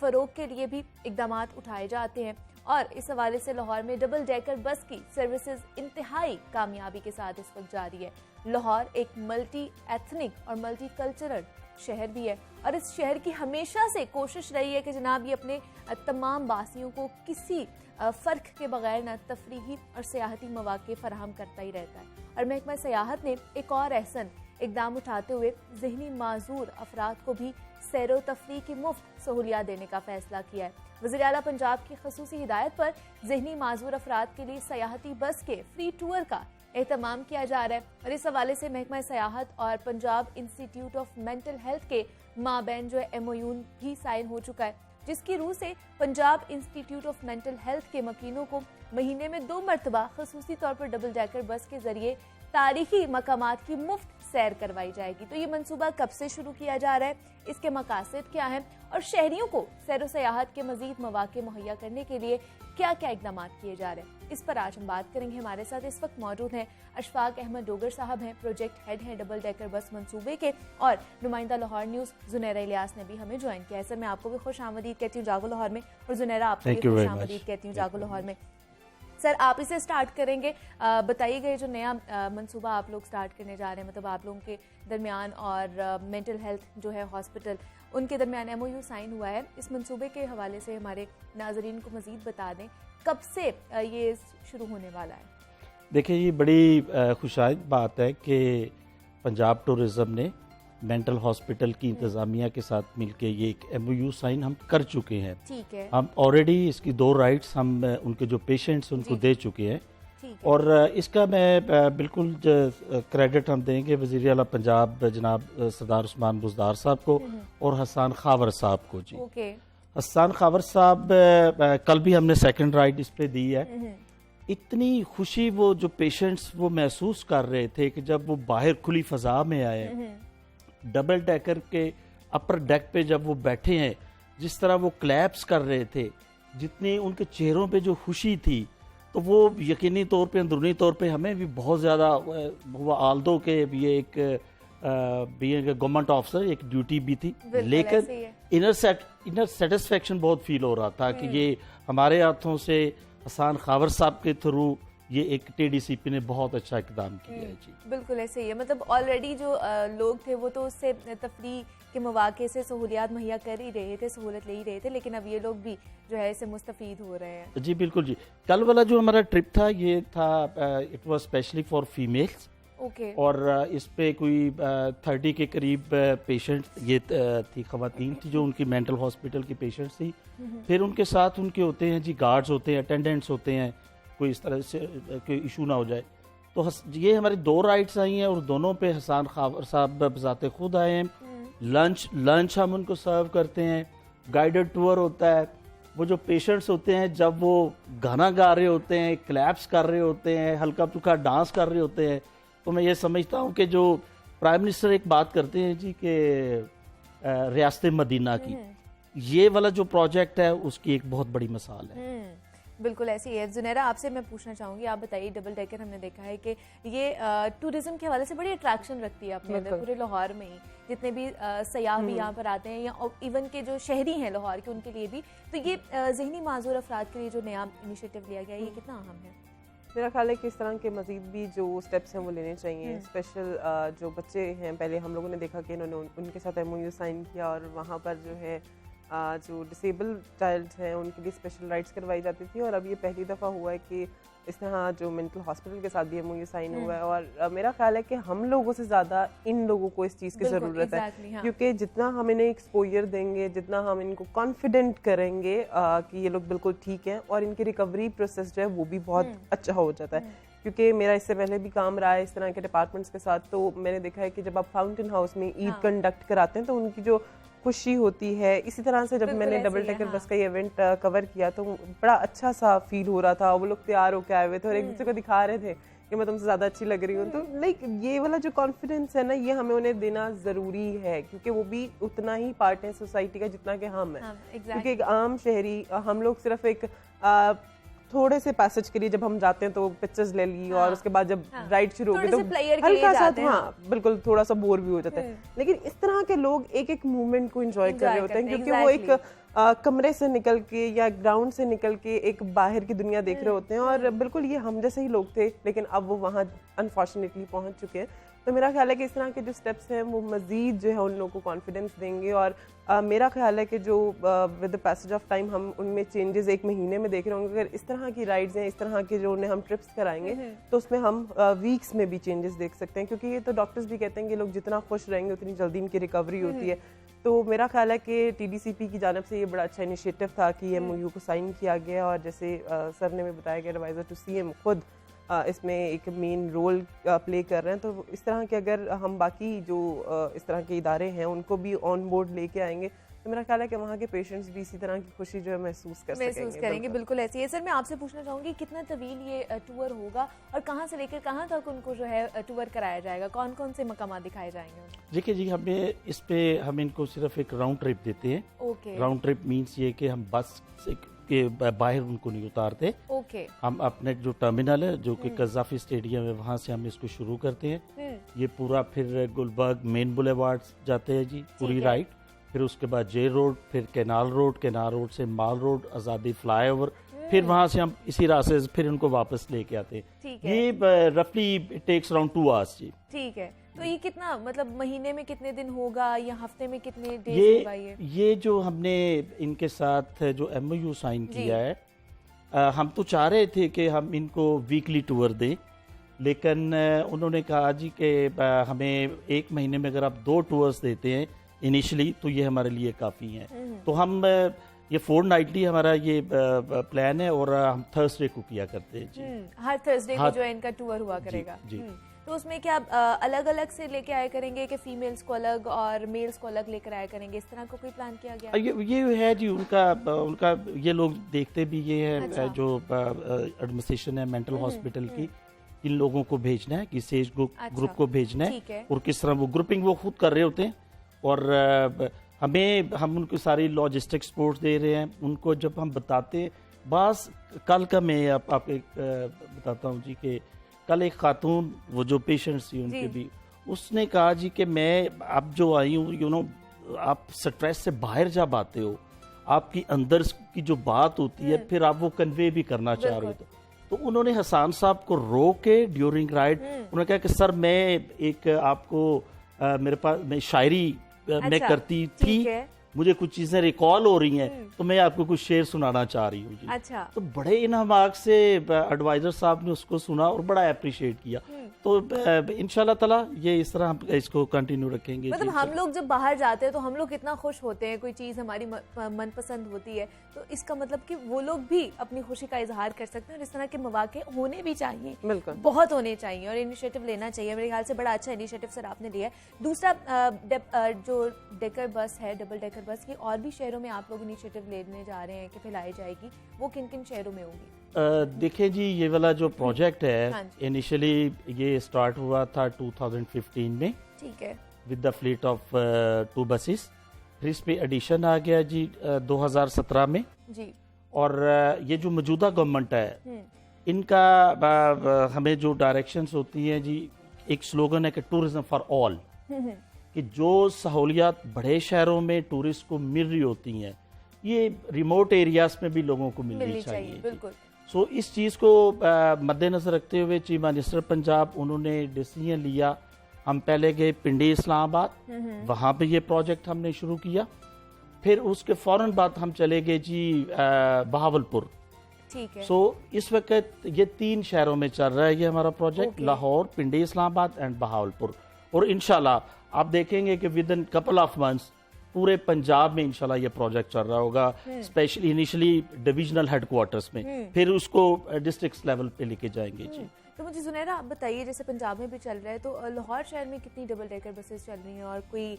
फ़रोग के लिए भी इकदाम उठाए जाते हैं। और इस हवाले से लाहौर में डबल डेकर बस की सर्विसेज इंतहाई कामयाबी के साथ इस वक्त जारी है। लाहौर एक मल्टी एथनिक और मल्टी कल्चरल शहर भी है और इस शहर की हमेशा से कोशिश रही है कि जनाब ये अपने तमाम वासियों को किसी फ़र्क के बगैर न तफरीही और सियाहती मौक़े फराहम करता ही रहता है। और महकमा सियाहत ने एक और अहसन इकदाम उठाते हुए ज़हनी माजूर अफराद को भी सैर व तफरीह की मुफ्त सहूलियात देने का फैसला किया है। वज़ीर आला पंजाब की खसूसी हिदायत पर ज़हनी माजूर अफराद के लिए सयाहती बस के फ्री टूर का एहतमाम किया जा रहा है। और इस हवाले से महकमा सयाहत और Punjab institute of mental health के माबैन जो है MOU भी साइन हो चुका है, जिसकी रूह से Punjab institute of mental health के मकीनों को महीने में 2 मरतबा खसूसी तौर पर डबल डेकर बस के जरिए तारीखी मकामात की मुफ्त सैर करवाई जाएगी। तो ये मंसूबा कब से शुरू किया जा रहा है, इसके मकासद क्या हैं और शहरियों को सैर व सयाहत के मजीद मौके मुहैया करने के लिए क्या क्या इकदाम किए जा रहे हैं, इस पर आज हम बात करेंगे। हमारे साथ इस वक्त मौजूद हैं अशफाक अहमद डोगर साहब, हैं प्रोजेक्ट हेड हैं डबल डेकर बस मंसूबे के, और नुमाइंदा लाहौर न्यूज़ जुनैरा इलियास ने भी हमें ज्वाइन किया है। सर मैं आपको भी खुश आमदीद कहती हूँ जागो लाहौर में, और जुनैरा आपको भी खुश आमदीद कहती हूँ जागो लाहौर में। सर आप इसे स्टार्ट करेंगे, बताइए गए जो नया मंसूबा आप लोग स्टार्ट करने जा रहे हैं, मतलब आप लोगों के दरमियान और मेंटल हेल्थ जो है हॉस्पिटल, उनके दरमियान MOU साइन हुआ है। इस मंसूबे के हवाले से हमारे नाजरीन को मजीद बता दें कब से ये शुरू होने वाला है। देखिए ये बड़ी खुशाइद बात है कि पंजाब टूरिज़म ने मेंटल हॉस्पिटल की इंतज़ामिया के साथ मिलके ये एक MOU साइन हम कर चुके हैं। ठीक है। हम ऑलरेडी इसकी 2 राइट्स हम उनके जो पेशेंट्स उनको दे चुके हैं। और इसका मैं बिल्कुल क्रेडिट हम देंगे वज़ीर आला पंजाब जनाब सरदार उस्मान बुज़दार साहब को और हसन खावर साहब को। जी हसन खावर साहब कल भी हमने सेकंड राइट इस पे दी है। इतनी खुशी वो जो पेशेंट्स वो महसूस कर रहे थे कि जब वो बाहर खुली फ़ज़ा में आए, डबल डेकर के अपर डेक पे जब वो बैठे हैं, जिस तरह वो क्लैप्स कर रहे थे, जितनी उनके चेहरों पे जो खुशी थी, तो वो यकीनी तौर पे अंदरूनी तौर पे हमें भी बहुत ज़्यादा हुआ। आल्दो के ये एक गवर्नमेंट ऑफिसर एक ड्यूटी भी थी, लेकिन इनर सेटिस्फेक्शन बहुत फील हो रहा था कि ये हमारे हाथों से हसन खावर साहब के थ्रू ये एक TDCP ने बहुत अच्छा इकदाम किया है। जी बिल्कुल ऐसे ही है, मतलब ऑलरेडी जो लोग थे वो तो उससे तफरीह के मौके से सहूलियात मुहैया कर ही रहे थे, सहूलत ले ही रहे थे, लेकिन अब ये लोग भी जो है इससे मुस्तफीद हो रहे हैं। जी बिल्कुल जी। कल वाला जो हमारा ट्रिप था ये था it was specially for females. Okay. और इस पे कोई 30 के करीब पेशेंट ये थी, खवातीन थी जो उनकी मेंटल हॉस्पिटल की पेशेंट्स थी। फिर उनके साथ उनके होते हैं जी गार्ड्स होते हैं, अटेंडेंट्स होते हैं, कोई इस तरह से कोई इशू ना हो जाए। तो ये हमारी 2 राइड्स आई हैं और दोनों पे हसन खावर साहब बजाते खुद आए हैं। लंच हम उनको सर्व करते हैं, गाइडेड टूर होता है। वो जो पेशेंट्स होते हैं जब वो गाना गा रहे होते हैं, क्लैप्स कर रहे होते हैं, हल्का फुल्का डांस कर रहे होते हैं, तो मैं ये समझता हूँ कि जो प्राइम मिनिस्टर एक बात करते हैं जी कि रियासत मदीना की, ये वाला जो प्रोजेक्ट है उसकी एक बहुत बड़ी मिसाल है। बिल्कुल ऐसी है। जुनैरा आपसे मैं पूछना चाहूँगी, आप बताइए डबल डेकर हमने देखा है कि ये टूरिज्म के हवाले से बड़ी अट्रैक्शन रखती है अपने अंदर, पूरे लाहौर में ही जितने भी सयाह भी यहाँ पर आते हैं या इवन के जो शहरी हैं लाहौर के उनके लिए भी। तो ये ज़हनी माजूर अफराद के लिए जो नया इनिशिएटिव लिया गया है ये कितना अहम है? मेरा ख्याल है कि इस तरह के मज़ीद भी जो स्टेप्स हैं वो लेने चाहिए। स्पेशल जो बच्चे हैं, पहले हम लोगों ने देखा कि इन्होंने उनके साथ MOU साइन किया और वहाँ पर जो है जो डिसेबल चाइल्ड हैं उनके लिए स्पेशल राइट्स करवाई जाती थी, और अब ये पहली दफ़ा हुआ है कि इस तरह जो मेंटल हॉस्पिटल के साथ भी MOU साइन हुआ है। और मेरा ख्याल है कि हम लोगों से ज़्यादा इन लोगों को इस चीज़ की ज़रूरत है, क्योंकि जितना हम इन्हें एक्सपोजर देंगे, जितना हम इनको कॉन्फिडेंट करेंगे कि ये लोग बिल्कुल ठीक हैं, और इनकी रिकवरी प्रोसेस जो है वो भी बहुत अच्छा हो जाता है। क्योंकि मेरा इससे पहले भी काम रहा है इस तरह के डिपार्टमेंट्स के साथ, तो मैंने देखा है कि जब आप फाउंटेन हाउस में ईद कंडक्ट कराते हैं तो उनकी जो खुशी होती है, इसी तरह से जब मैंने डबल डेकर बस का ये इवेंट कवर किया तो बड़ा अच्छा सा फील हो रहा था। वो लोग तैयार होकर आए हुए थे और एक दूसरे को दिखा रहे थे कि मैं तुमसे ज़्यादा अच्छी लग रही हूँ। तो लाइक ये वाला जो कॉन्फिडेंस है ना, ये हमें उन्हें देना ज़रूरी है, क्योंकि वो भी उतना ही पार्ट है सोसाइटी का जितना कि हम हैं। क्योंकि एक आम शहरी, हम लोग सिर्फ एक थोड़े से पैसेज के लिए जब हम जाते हैं तो पिक्चर्स ले ली, और उसके बाद जब राइड शुरू होगी तो हल्का सा बिल्कुल थोड़ा सा बोर भी हो जाता है। लेकिन इस तरह के लोग एक एक मूवमेंट को एंजॉय कर रहे होते हैं, क्योंकि वो एक कमरे से निकल के या ग्राउंड से निकल के एक बाहर की दुनिया देख रहे होते हैं। और बिल्कुल ये हम जैसे ही लोग थे, लेकिन अब वो वहाँ अनफॉर्चुनेटली पहुँच चुके हैं। तो मेरा ख्याल है कि इस तरह के जो स्टेप्स हैं वो मज़ीद जो है उन लोगों को कॉन्फिडेंस देंगे। और मेरा ख्याल है कि जो with the passage of time हम उनमें चेंजेस एक महीने में देख रहे होंगे। अगर इस तरह की राइड्स हैं, इस तरह के जो उन्हें हम ट्रिप्स कराएंगे तो उसमें हम वीक्स में भी चेंजेस देख सकते हैं, क्योंकि ये तो डॉक्टर्स भी कहते हैं कि लोग जितना खुश रहेंगे उतनी जल्दी इनकी रिकवरी होती है। तो मेरा ख्याल है कि TDCP की जानब से ये बड़ा अच्छा इनिशिएटिव था कि MOU को साइन किया गया, और जैसे सर ने भी बताया कि एडवाइज़र टू CM खुद इसमें एक मेन रोल प्ले कर रहे हैं। तो इस तरह के अगर हम बाकी जो इस तरह के इदारे हैं उनको भी ऑन बोर्ड लेके आएंगे तो मेरा ख्याल है कि वहाँ के पेशेंट्स भी इसी तरह की खुशी जो है महसूस करेंगे। बिल्कुल ऐसी है। सर मैं आपसे पूछना चाहूँगी कितना तवील ये टूर होगा और कहाँ से लेकर कहाँ तक उनको जो है टूर कराया जाएगा, कौन कौन से मकाम दिखाए जाएंगे? देखिए जी, हमें इस पे हम इनको सिर्फ एक राउंड ट्रिप देते हैं। राउंड ट्रिप मीन्स ये कि हम बस के बाहर उनको नहीं उतारते। हम अपने जो टर्मिनल है जो कि कज़ाफी स्टेडियम है वहाँ से हम इसको शुरू करते हैं। ये पूरा फिर गुलबर्ग मेन बुलेवार्ड जाते हैं जी, पूरी राइड, फिर उसके बाद जे रोड, फिर कैनाल रोड से माल रोड, आज़ादी फ्लाईओवर, फिर वहाँ से हम इसी रास्ते से फिर उनको वापस लेके आते हैं। ये रफली इट टेक्स अराउंड 2 आवर्स जी। ठीक है, तो ये कितना मतलब महीने में कितने दिन होगा या हफ्ते में कितने डेज होगा? ये जो हमने इनके साथ जो MOU साइन किया है, हम तो चाह रहे थे कि हम इनको वीकली टूर दें, लेकिन उन्होंने कहा जी कि हमें 1 महीने में अगर आप 2 टूर्स देते हैं इनिशियली तो ये हमारे लिए काफ़ी हैं। तो हम ये फोर्टनाइटली हमारा ये प्लान है, और हम थर्सडे को किया करते हैं जी। हर थर्सडे को जो है इनका टूर हुआ करेगा जी। तो उसमें क्या अलग अलग से लेके आया करेंगे कि फीमेल्स को अलग और मेल्स को अलग लेकर आया करेंगे, इस तरह का कोई प्लान किया गया? ये है जी, उनका ये लोग देखते भी ये है। अच्छा। जो एडमिनिस्ट्रेशन है मेंटल हॉस्पिटल की, इन लोगों को भेजना है, किस एज ग्रुप को भेजना है और किस तरह वो ग्रुपिंग वो खुद कर रहे होते हैं, और हम उनको सारी लॉजिस्टिक सपोर्ट दे रहे हैं। उनको जब हम बताते, बस कल का मैं आप एक बताता हूँ जी कि कल एक खातून वो जो पेशेंट्स थी उनके भी, उसने कहा जी कि मैं अब जो आई हूँ आप स्ट्रेस से बाहर जब आते हो, आपकी अंदर की जो बात होती है फिर आप वो कन्वे भी करना चाह रहे हो। तो उन्होंने हसान साहब को रोक के ड्यूरिंग राइड उन्होंने कहा कि सर मैं एक आपको मेरे पास मैं शायरी मैं करती थी, मुझे कुछ चीजें रिकॉल हो रही हैं, तो मैं आपको कुछ शेर सुनाना चाह रही हूँ जी। अच्छा। तो बड़े इनामाक से एडवाइजर साहब ने उसको सुना और बड़ा अप्रिशिएट किया। तो इंशाल्लाह ताला ये इस तरह हम इसको कंटिन्यू रखेंगे। मतलब हम लोग जब बाहर जाते हैं तो हम लोग कितना खुश होते हैं, कोई चीज़ हमारी मनपसंद होती है, तो इसका मतलब कि वो लोग भी अपनी खुशी का इजहार कर सकते हैं और इस तरह के मौके होने भी चाहिए, बिल्कुल बहुत होने चाहिए और इनिशिएटिव लेना चाहिए। मेरे ख्याल से बड़ा अच्छा इनिशिएटिव सर आपने लिया है। दूसरा जो डेकर बस है, डबल डेकर बस की और भी शहरों में आप लोग इनिशिएटिव लेने जा रहे हैं कि फैलाई जाएगी, वो किन किन शहरों में होगी? देखिए जी, ये वाला जो प्रोजेक्ट है इनिशियली ये स्टार्ट हुआ था 2015 में, ठीक है, with the fleet of 2 buses. फिर इस पे एडिशन आ गया जी 2017 में जी। और ये जो मौजूदा गवर्नमेंट है इनका हमें जो डायरेक्शंस होती हैं जी, एक स्लोगन है कि टूरिज्म फॉर ऑल, कि जो सहूलियात बड़े शहरों में टूरिस्ट को मिल रही होती हैं ये रिमोट एरियाज में भी लोगों को मिलनी चाहिए। बिल्कुल। सो इस चीज़ को मद्देनजर रखते हुए चीफ मिनिस्टर पंजाब उन्होंने डिसीजन लिया। हम पहले गए पिंडी इस्लामाबाद, वहाँ पे ये प्रोजेक्ट हमने शुरू किया। फिर उसके फौरन बाद हम चले गए जी बहावलपुर। ठीक है। सो इस वक्त ये 3 शहरों में चल रहा है ये हमारा project, Lahore, Pindi Islamabad and Bahawalpur. और इंशाल्लाह आप देखेंगे कि with in couple of months पूरे पंजाब में इंशाल्लाह ये प्रोजेक्ट चल रहा होगा, स्पेशली इनिशियली डिविजनल हेडक्वार्टर्स में, फिर उसको डिस्ट्रिक्ट लेवल पे लेके जाएंगे जी। तो मुझे जुनैरा आप बताइए, जैसे पंजाब में भी चल रहा है तो लाहौर शहर में कितनी डबल डेकर बसेस चल रही हैं और कोई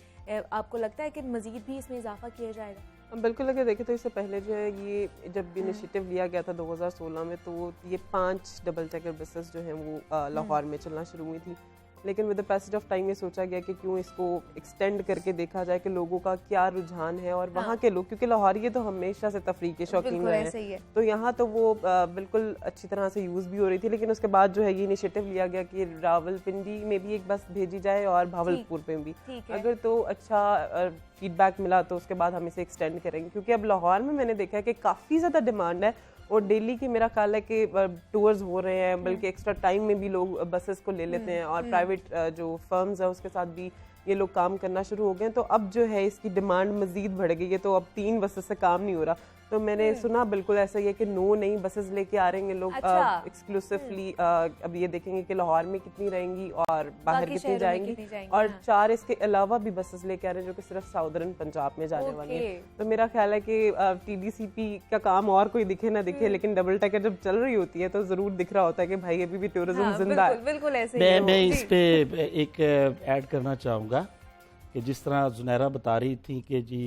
आपको लगता है कि मजीद भी इसमें इजाफा किया जाएगा? बिल्कुल, अगर देखें तो इससे पहले जो है ये जब इनिशिएटिव लिया गया था 2016 में, तो ये 5 डबल डेकर बसेस जो हैं वो लाहौर में चलना शुरू हुई थी। लेकिन with the passage of time ये सोचा गया कि क्यों इसको एक्सटेंड करके देखा जाए कि लोगों का क्या रुझान है और वहाँ के लोग, क्योंकि लाहौरी तो हमेशा से तफरीह के शौकीन रहे हैं, तो यहाँ तो वो बिल्कुल अच्छी तरह से यूज़ भी हो रही थी। लेकिन उसके बाद जो है ये इनिशिएटिव लिया गया कि रावलपिंडी में भी एक बस भेजी जाए और भावलपुर में भी। अगर तो अच्छा फीडबैक मिला तो उसके बाद हम इसे एक्सटेंड करेंगे, क्योंकि अब लाहौर में मैंने देखा है कि काफ़ी ज़्यादा डिमांड है और डेली की मेरा ख्याल है कि टूर्स हो रहे हैं, बल्कि एक्स्ट्रा टाइम में भी लोग बसेस को ले लेते हैं और प्राइवेट जो फर्म्स है उसके साथ भी ये लोग काम करना शुरू हो गए। तो अब जो है इसकी डिमांड मजीद बढ़ गई है, तो अब 3 बसेस से काम नहीं हो रहा। तो मैंने सुना बिल्कुल ऐसा ही है कि 9 नई बसेस लेके आ रहे हैं लोग एक्सक्लूसिवली। अब ये देखेंगे कि लाहौर में कितनी रहेंगी और बाहर कितनी जाएंगी, और 4 इसके अलावा भी बसेस लेके आ रहे हैं जो कि सिर्फ साउदर्न पंजाब में जाने वाली है। तो मेरा ख्याल है कि TDCP का काम और कोई दिखे ना दिखे, लेकिन डबल डेकर जब चल रही होती है तो जरूर दिख रहा होता है कि भाई अभी भी टूरिज्म जिंदा है। बिल्कुल ऐसे मैं इस पे एक ऐड करना चाहूँगा कि जिस तरह जुनैरा बता रही थी कि जी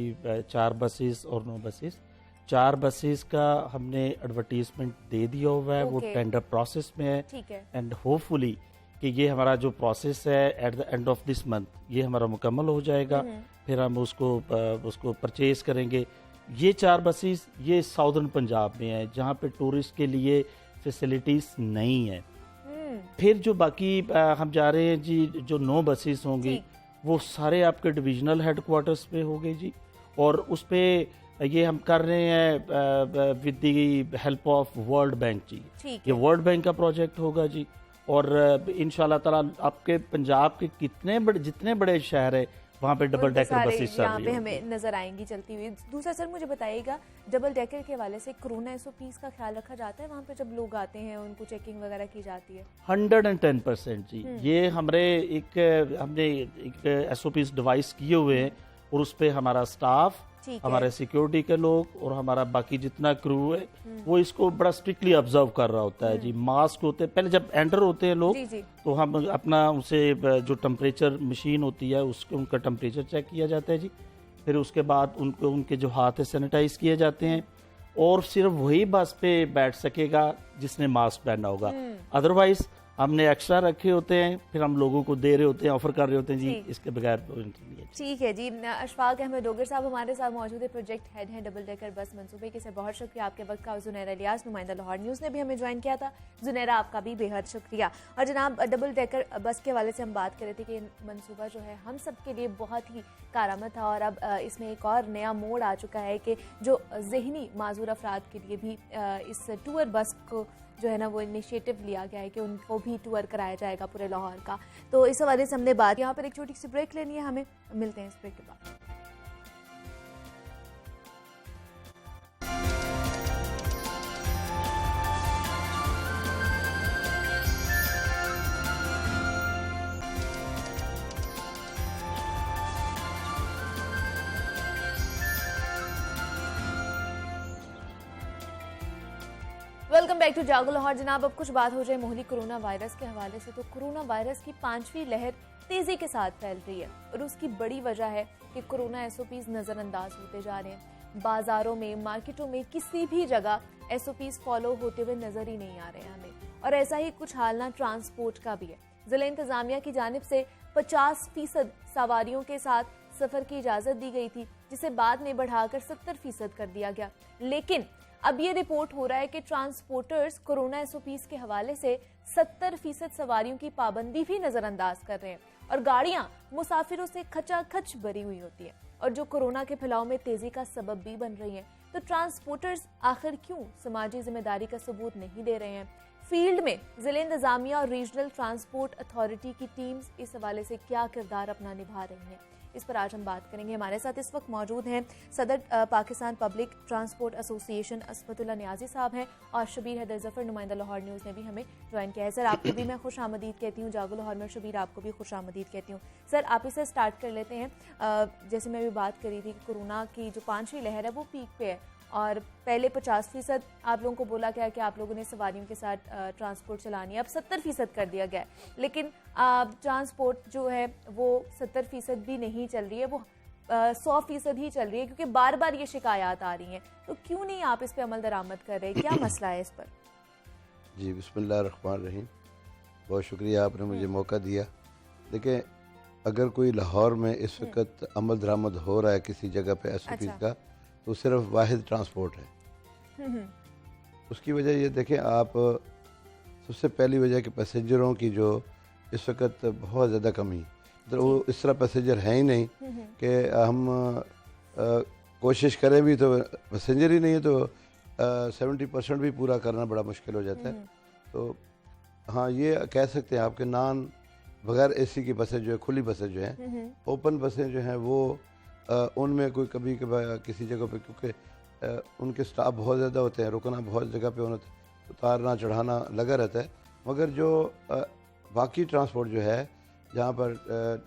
4 बसेस और 9 बसेस, 4 बसेस का हमने एडवर्टीजमेंट दे दिया हुआ है, वो टेंडर प्रोसेस में है। एंड होपफुली कि ये हमारा जो प्रोसेस है at the end of this month ये हमारा मुकम्मल हो जाएगा, फिर हम उसको परचेज करेंगे। ये 4 बसेस ये साउदर्न पंजाब में है जहाँ पे टूरिस्ट के लिए फैसिलिटीज नहीं है। फिर जो बाकी हम जा रहे हैं जी, जो 9 बसेस होंगी वो सारे आपके डिविजनल हेडक्वार्टर्स पे होंगे जी, और उस पे ये हम कर रहे हैं with the help of World Bank ji. ये वर्ल्ड बैंक का प्रोजेक्ट होगा जी, और इंशाल्लाह ताला आपके पंजाब के जितने बड़े शहर है वहाँ पे डबल डेकर बसेस यहाँ पे हमें नजर आएंगी चलती हुई। दूसरा सर मुझे बताइएगा, डबल डेकर के हवाले से कोरोना SOPs का ख्याल रखा जाता है वहाँ पे जब लोग आते हैं, उनको चेकिंग वगैरह की जाती है? 110% जी। ये हमने एक SOPs डिवाइस किए हुए हैं और उस पे हमारा स्टाफ, हमारे सिक्योरिटी के लोग और हमारा बाकी जितना क्रू है वो इसको बड़ा स्ट्रिक्टली ऑब्जर्व कर रहा होता है जी। मास्क होते हैं, पहले जब एंटर होते हैं लोग तो हम अपना उनसे जो टेम्परेचर मशीन होती है उसके उनका टेम्परेचर चेक किया जाता है जी। फिर उसके बाद उनके जो हाथ है सैनिटाइज किए जाते हैं, और सिर्फ वही बस पे बैठ सकेगा जिसने मास्क पहना होगा। अदरवाइज हमने एक्स्ट्रा रखे होते हैं, फिर हम लोगों को दे रहे होते हैं, ऑफर कर रहे होते हैं जी इसके बगैर। ठीक है जी। अशफाक अहमद डोगर साहब हमारे साथ मौजूद है, प्रोजेक्ट हेड हैं डबल डेकर बस मंसूबे के। सर बहुत शुक्रिया आपके वक्त का। जुनैरा इलियास नुमाइंदा लाहौर न्यूज़ ने भी हमें ज्वाइन किया था। जुनैरा आपका भी बेहद शुक्रिया। और जनाब डबल डेकर बस के हवाले से हम बात कर रहे थे कि मनसूबा जो है हम सब के लिए बहुत ही कारआमद था, और अब इसमें एक और नया मोड़ आ चुका है कि जो ज़हनी माजूर अफराद के लिए भी इस टूर बस को जो है ना वो इनिशिएटिव लिया गया है कि उनको भी टूर कराया जाएगा पूरे लाहौर का। तो इस हवाले से हमने बात, यहाँ पर एक छोटी सी ब्रेक लेनी है हमें, मिलते हैं इस ब्रेक के बाद। वेलकम बैक टू जागो लाहौर। जनाब अब कुछ बात हो जाए मोहली कोरोना वायरस के हवाले से। तो कोरोना वायरस की 5वीं लहर तेजी के साथ फैल रही है, और उसकी बड़ी वजह है कि कोरोना SOPs नजरअंदाज होते जा रहे हैं। बाजारों में, मार्केटों में, किसी भी जगह SOPs फॉलो होते हुए नजर ही नहीं आ रहे हैं हमें। और ऐसा ही कुछ हाल ना ट्रांसपोर्ट का भी है। जिला इंतजामिया की जानिब से 50% सवारियों के साथ सफर की इजाजत दी गई थी, जिसे बाद में बढ़ाकर 70% कर दिया गया। लेकिन अब ये रिपोर्ट हो रहा है कि ट्रांसपोर्टर्स कोरोना SOPs के हवाले से 70% सवारियों की पाबंदी भी नजरअंदाज कर रहे हैं, और गाड़ियां मुसाफिरों से खचाखच भरी हुई होती है, और जो कोरोना के फैलाव में तेजी का सबब भी बन रही हैं। तो ट्रांसपोर्टर्स आखिर क्यों समाजी जिम्मेदारी का सबूत नहीं दे रहे हैं? फील्ड में जिले इंतजामिया और रीजनल ट्रांसपोर्ट अथॉरिटी की टीम्स इस हवाले से क्या किरदार अपना निभा रही हैं, इस पर आज हम बात करेंगे। हमारे साथ इस वक्त मौजूद हैं सदर Pakistan public transport association Asfatullah Niazi साहब हैं और शबीर हैदर जफर नुमाइंदा लाहौर न्यूज़ ने भी हमें ज्वाइन किया है। सर, आपको भी मैं खुश आमदीद कहती हूँ जागो लाहौर में, शबीर आपको भी खुश आमदीद कहती हूँ। सर, आप इसे स्टार्ट कर लेते हैं। जैसे मैं भी बात करी थी कि कोरोना की जो 5वीं लहर है वो पीक पे है और पहले 50% आप लोगों को बोला गया कि आप लोगों ने सवारियों के साथ ट्रांसपोर्ट चलानी है, अब 70% कर दिया गया है, लेकिन ट्रांसपोर्ट जो है वो 70% भी नहीं चल रही है, वो 100% ही चल रही है, क्योंकि बार बार ये शिकायत आ रही हैं। तो क्यों नहीं आप इस पे अमल दरामद कर रहे, क्या मसला है इस पर? जी, बिस्मिल्लाहिर्रहमानिर्रहीम। बहुत शुक्रिया, आपने मुझे मौका दिया। देखिए, अगर कोई लाहौर में इस वक्त अमल दरामद हो रहा है किसी जगह पे SOPs का, तो सिर्फ वाहिद ट्रांसपोर्ट है। उसकी वजह ये देखें आप, सबसे पहली वजह कि पैसेंजरों की जो इस वक्त बहुत ज़्यादा कमी, तो वो इस तरह पैसेंजर है ही नहीं कि हम कोशिश करें भी तो पैसेंजर ही नहीं है, तो 70% भी पूरा करना बड़ा मुश्किल हो जाता है। तो हाँ, ये कह सकते हैं आपके बगैर AC की बसें जो है, खुली बसें जो हैं, ओपन बसें जो हैं वो उनमें कोई कभी किसी जगह पे, क्योंकि उनके स्टाफ बहुत ज़्यादा होते हैं, रुकना बहुत जगह पे होना, उतारना चढ़ाना लगा रहता है। मगर जो बाकी ट्रांसपोर्ट जो है, जहाँ पर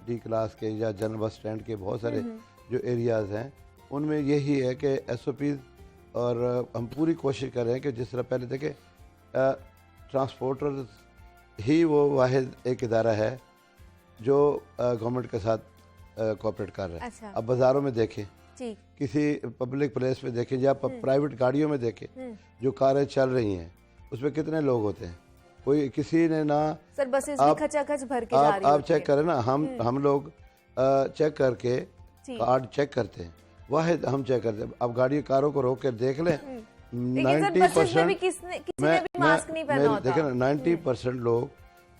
D क्लास के या जनरल बस स्टैंड के बहुत सारे जो एरियाज़ हैं, उनमें यही है कि SOPs, और हम पूरी कोशिश कर रहे हैं कि जिस तरह पहले देखें, ट्रांसपोर्टर ही वो वाहिद एक इदारा है जो गवर्नमेंट के साथ कोऑपरेट कर रहा है। अच्छा। अब बाज़ारों में देखें, किसी पब्लिक प्लेस में देखें या प्राइवेट गाड़ियों में देखें, जो कारें चल रही हैं उसमें कितने लोग होते हैं, कोई किसी ने ना, सर बसेस भी खचाखच भर के जा रही आप चेक करें ना, हम लोग चेक करके कार्ड चेक करते हैं, वाहिद हम चेक करते हैं। अब गाड़ी कारों को रोक कर देख लें, 90% देखें ना, 90% लोग